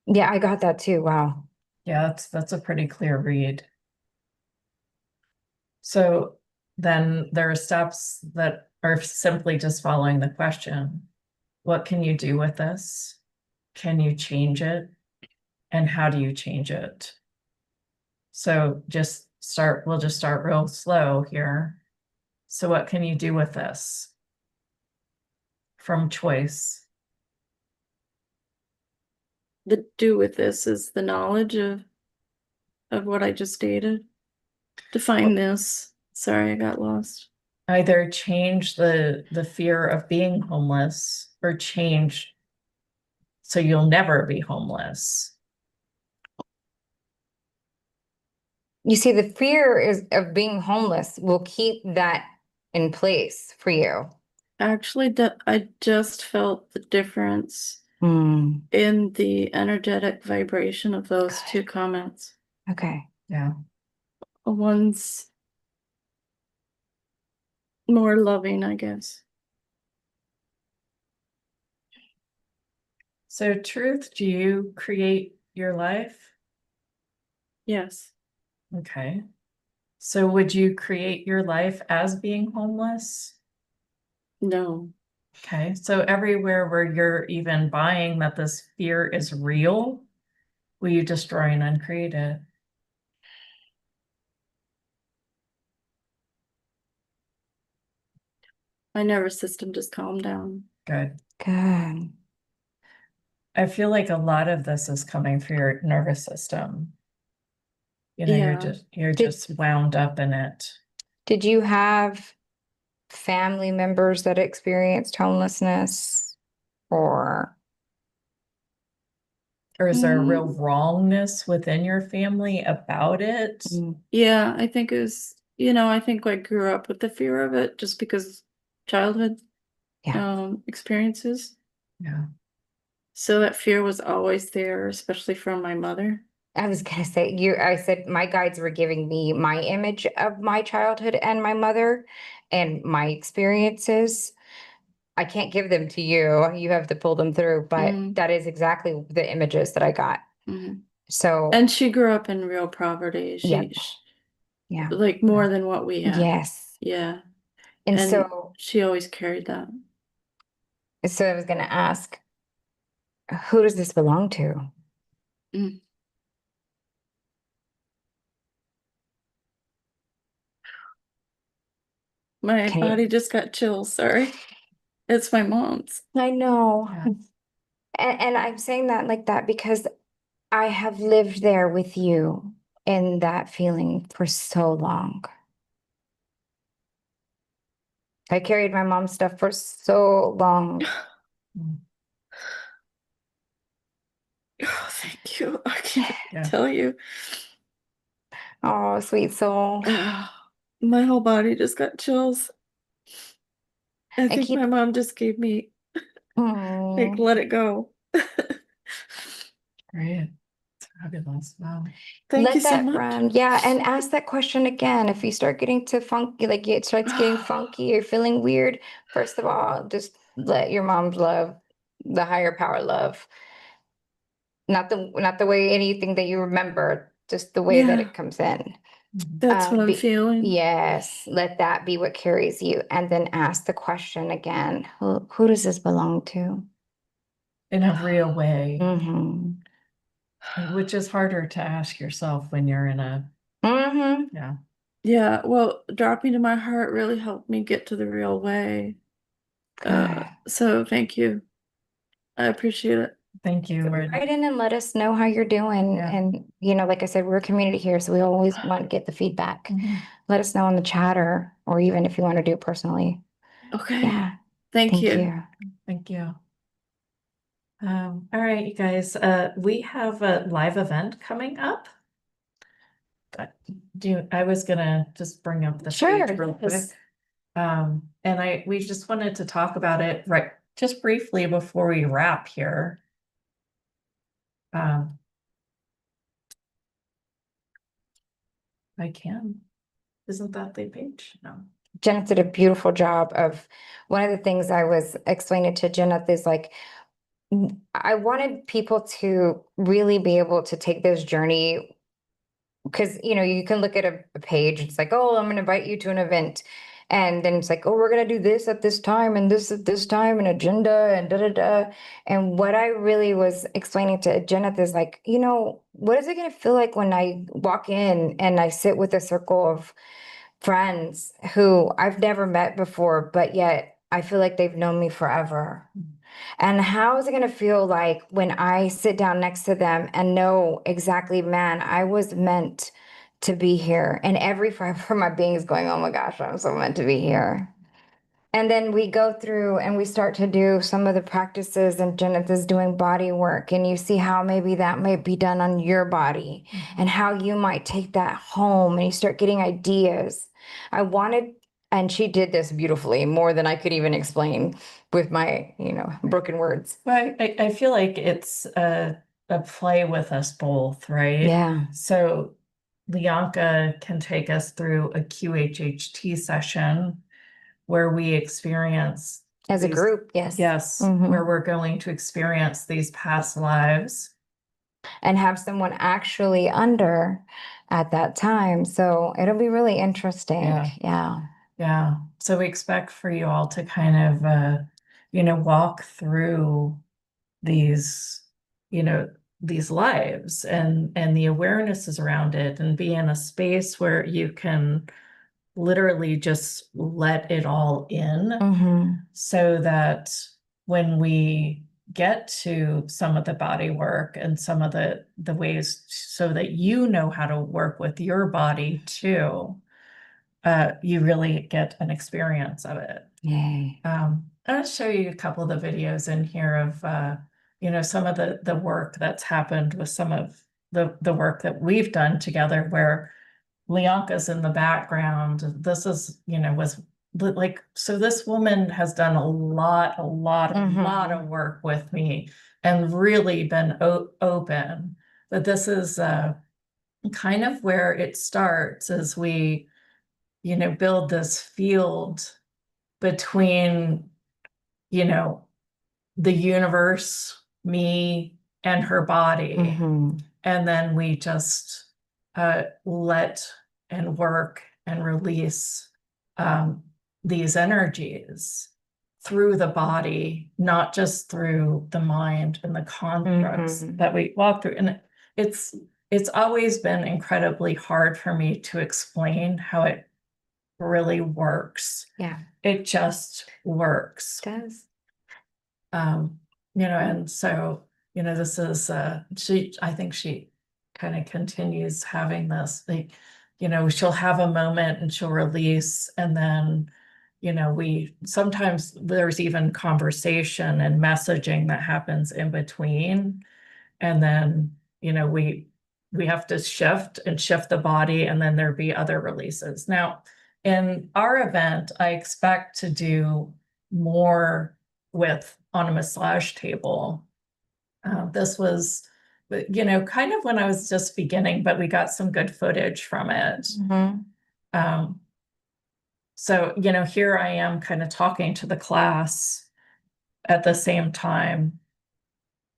Yeah, I got that too. Wow. yeah, that's a pretty clear read. So then there are steps that are simply just following the question. What can you do with this? Can you change it? And how do you change it? So we'll just start real slow here. So what can you do with this? From choice. The do with this is the knowledge of what I just stated. Define this. Sorry, I got lost. Either change the fear of being homeless or change so you'll never be homeless. You see, the fear is of being homeless will keep that in place for you. Actually, I just felt the difference Hmm. in the energetic vibration of those two comments. Okay. Yeah. One's more loving, I guess. So truth, do you create your life? Yes. Okay. So would you create your life as being homeless? No. Okay. So everywhere where you're even buying that this fear is real, will you destroy and uncreate it? My nervous system just calmed down. Good. Good. I feel like a lot of this is coming through your nervous system. You know, Yeah. you're just wound up in it. Did you have family members that experienced homelessness or Or is there a real wrongness within your family about it? Yeah, I think it was, I think I grew up with the fear of it just because childhood experiences. Yeah. So that fear was always there, especially from my mother. I was gonna say I said my guides were giving me my image of my childhood and my mother and my experiences. I can't give them to you. You have to pull them through, but that is exactly the images that I got. Mhm. So And she grew up in real poverty. yeah. Like more than what we had. Yes. Yeah. And And so she always carried that. I was gonna ask, who does this belong to? Mm. My Can body you? just got chills. Sorry. It's my mom's. I know. Yeah. And I'm saying that like that because I have lived there with you. in that feeling for so long. I carried my mom's stuff for so long. Oh, thank you. I can't Yeah. tell you. Oh, sweet soul. My whole body just got chills. I think keep- my mom just gave me, like, Mm. let it go. Great. Fabulous. Wow. Thank you Let so that much. run. Yeah. And ask that question again. If you start getting too funky, like it starts getting funky or feeling weird, first of all, just let your mom's love, the higher power love. Not the way anything that you remember, just the way that Yeah. it comes in. That's what I'm feeling. Yes, let that be what carries you. And then ask the question again, who does this belong to? In a real way, Mm-hmm. which is harder to ask yourself when you're in a, Mm-hmm. yeah. Yeah, well, dropping to my heart really helped me get to the real way. So thank you. I appreciate it. Thank you. Write in and let us know how you're doing. Yeah. And, like I said, we're a community here, so we always want to get the feedback. Mhm. Let us know on the chat or even if you want to do it personally. Okay. Yeah. Thank Thank you. you. Thank you. All right, you guys, we have a live event coming up. I was gonna just bring up the Sure. page real quick. Yes. And we just wanted to talk about it right just briefly before we wrap here. I can. Isn't that the page? No. Jenna did a beautiful job of one of the things I was explaining to Jenna is like, I wanted people to really be able to take this journey because, you can look at a page. It's like, oh, I'm going to invite you to an event. And then it's like, oh, we're going to do this at this time and this at this time and agenda and da da da. And what I really was explaining to Jenna is like, what is it going to feel like when I walk in and I sit with a circle of friends who I've never met before, but yet I feel like they've known me forever. And how is it going to feel like when I sit down next to them and know exactly, man, I was meant to be here. And every fiber of my being is going, oh my gosh, I'm so meant to be here. And then we go through and we start to do some of the practices, and Jeneth is doing body work, and you see how maybe that might be done on your body and how you might take that home, and you start getting ideas. And she did this beautifully, more than I could even explain with my, broken words. Well, I feel like it's a play with us both, right? Yeah. So Lianka can take us through a QHHT session where we experience As a these- group, yes. Yes, Mhm. where we're going to experience these past lives. And have someone actually under at that time. So it'll be really interesting. Yeah. Yeah. So we expect for you all to kind of, walk through these, these lives and the awarenesses around it, and be in a space where you can literally just let it all in, Mhm. so that when we get to some of the body work and some of the ways so that you know how to work with your body too, you really get an experience of it. Yay. I'll show you a couple of the videos in here of, some of the work that's happened with some of the work that we've done together, where Lianka's in the background. This is, was like, so this woman has done a lot of work with me and really been open. But this is kind of where it starts, as we, build this field between, the universe, me, and her body. Mhm. And then we just let and work and release these energies through the body, not just through the mind and the constructs that we walk through. And it's always been incredibly hard for me to explain how it really works. Yeah. It just works. It does. And so, this is I think she kind of continues having this, like, she'll have a moment and she'll release, and then, we sometimes there's even conversation and messaging that happens in between. And then, we have to shift the body, and then there be other releases. Now, in our event, I expect to do more on a massage table. This was, kind of when I was just beginning, but we got some good footage from it. So, here I am kind of talking to the class at the same time.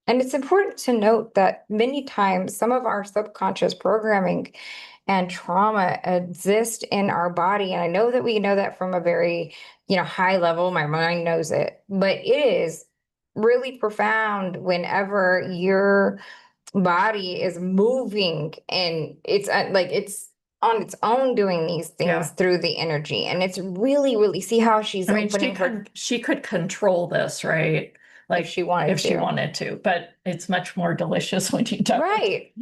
And it's important to note that many times some of our subconscious programming and trauma exist in our body. And I know that we know that from a very, high level. My mind knows it, but it is really profound whenever your body is moving and it's like it's on its own doing these things through the energy. And it's really, really, see how she's opening she could control this, right? Like if she wanted to, but it's much more delicious when you don't. Right.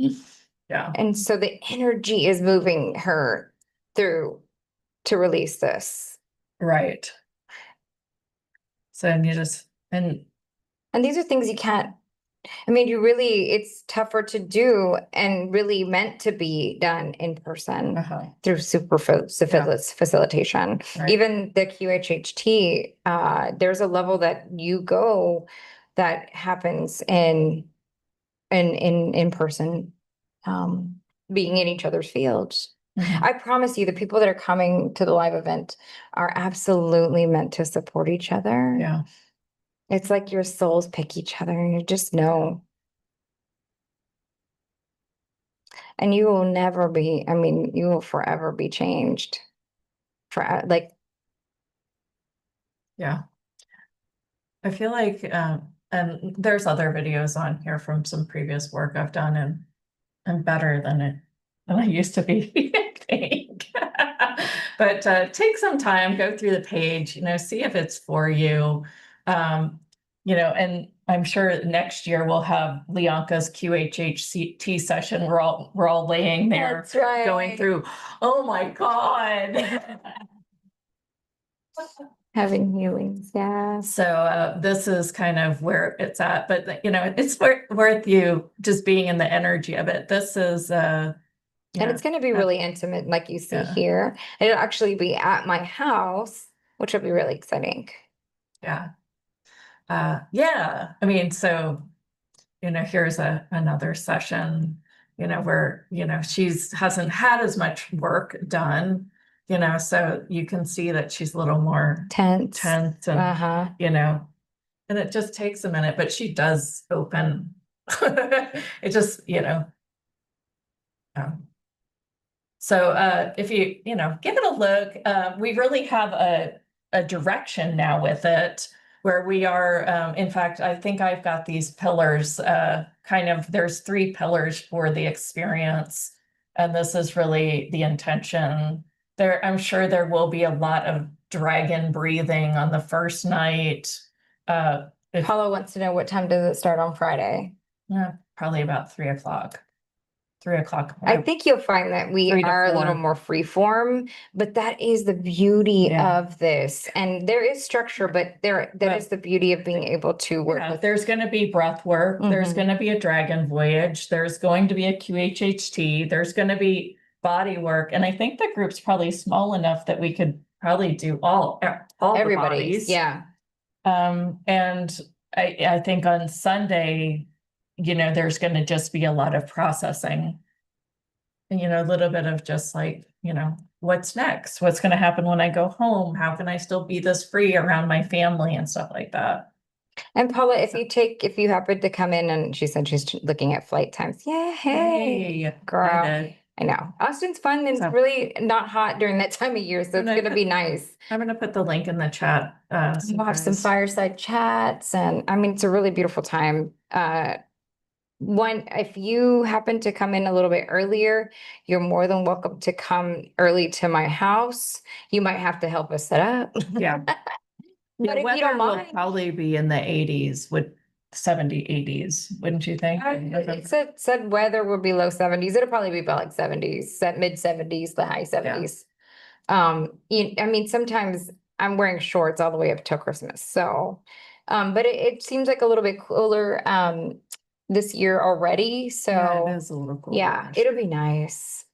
Yeah. And so the energy is moving her through to release this. Right. So and these are things you can't, it's tougher to do and really meant to be done in person through facilitation. Right. Even the QHHT, there's a level that you go that happens in person, being in each other's fields. I promise you, the people that are coming to the live event are absolutely meant to support each other. Yeah. It's like your souls pick each other and you just know. And you will never be, you will forever be changed. Yeah. I feel like, and there's other videos on here from some previous work I've done, and I'm better than I used to be, I think. But take some time, go through the page, see if it's for you. And I'm sure next year we'll have Leonka's QHHT session. We're all laying there. That's right. Going through, oh my God. Having healings, yeah. So this is kind of where it's at, but it's worth you just being in the energy of it. This is and it's going to be really intimate, like you see here. And it'll actually be at my house, which will be really exciting. Yeah. So here's another session, where she hasn't had as much work done. So you can see that she's a little more tense and, and it just takes a minute, but she does open. It just, so if you, give it a look, we really have a direction now with it, where we are, in fact, I think I've got these pillars, there's 3 pillars for the experience. And this is really the intention. I'm sure there will be a lot of dragon breathing on the first night. Paula wants to know, what time does it start on Friday? Probably about 3:00. 3:00. I think you'll find that we are a little more freeform, but that is the beauty of this. And there is structure, but that is the beauty of being able to work with. There's going to be breath work. There's going to be a dragon voyage. There's going to be a QHHT. There's going to be body work. And I think the group's probably small enough that we could probably do all everybody's. Yeah. And I think on Sunday, there's going to just be a lot of processing, and, a little bit of just like, what's next? What's going to happen when I go home? How can I still be this free around my family and stuff like that? And Paula, if you happen to come in, and she said she's looking at flight times. Yeah. Hey, girl. I know. Austin's fun, and it's really not hot during that time of year. So it's going to be nice. I'm going to put the link in the chat. We'll have some fireside chats, and it's a really beautiful time. If you happen to come in a little bit earlier, you're more than welcome to come early to my house. You might have to help us set up. Yeah. But the if weather you don't will mind, probably be in the 80s, 70, 80s, wouldn't you think? in November? It said weather would be low 70s. It'll probably be about like 70s, mid 70s, the high 70s. I mean, sometimes I'm wearing shorts all the way up till Christmas. So, but it seems like a little bit cooler this year already. So Yeah, it is a little cool. yeah, it'll be nice.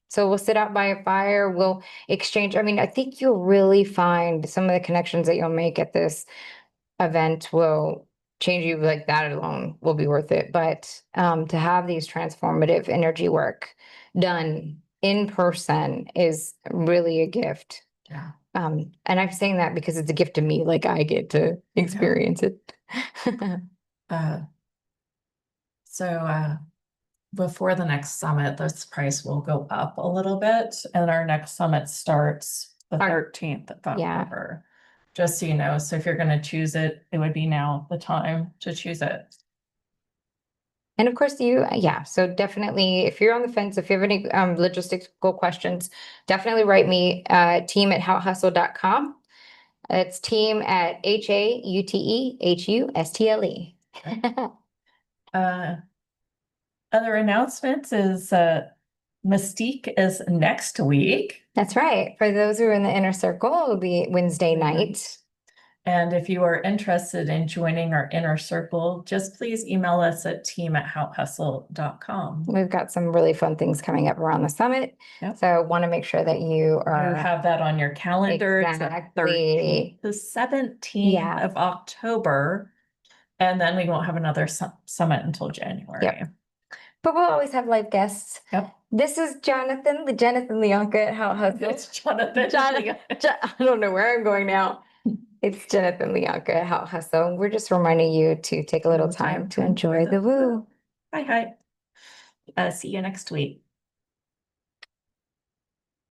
So we'll sit out by a fire, we'll exchange. I mean, I think you'll really find some of the connections that you'll make at this event will change you. Like that alone will be worth it. But to have these transformative energy work done in person is really a gift. Yeah. And I'm saying that because it's a gift to me, like I get to experience it. So before the next summit, this price will go up a little bit, and our next summit starts the 13th of October. Just so you know, so if you're going to choose it, it would be now the time to choose it. And of course, so definitely, if you're on the fence, if you have any logistical questions, definitely write me, team@hautehustle.com. It's team at HAUTEHUSTLE. Other announcements is Mystique is next week. That's right. For those who are in the inner circle, it will be Wednesday night. And if you are interested in joining our inner circle, just please email us at team@hautehustle.com. We've got some really fun things coming up around the summit. Yep. So want to make sure that you have that on your calendar. Exactly. It's the 17th Yeah. of October. And then we won't have another summit until January. Yep. But we'll always have live guests. Yep. This is Jonathan Leonka at Haute Hustle. It's Jonathan. I don't know where I'm going now. It's Jonathan Leonka at Haute Hustle. We're just reminding you to take a little time to enjoy the woo. Hi. See you next week.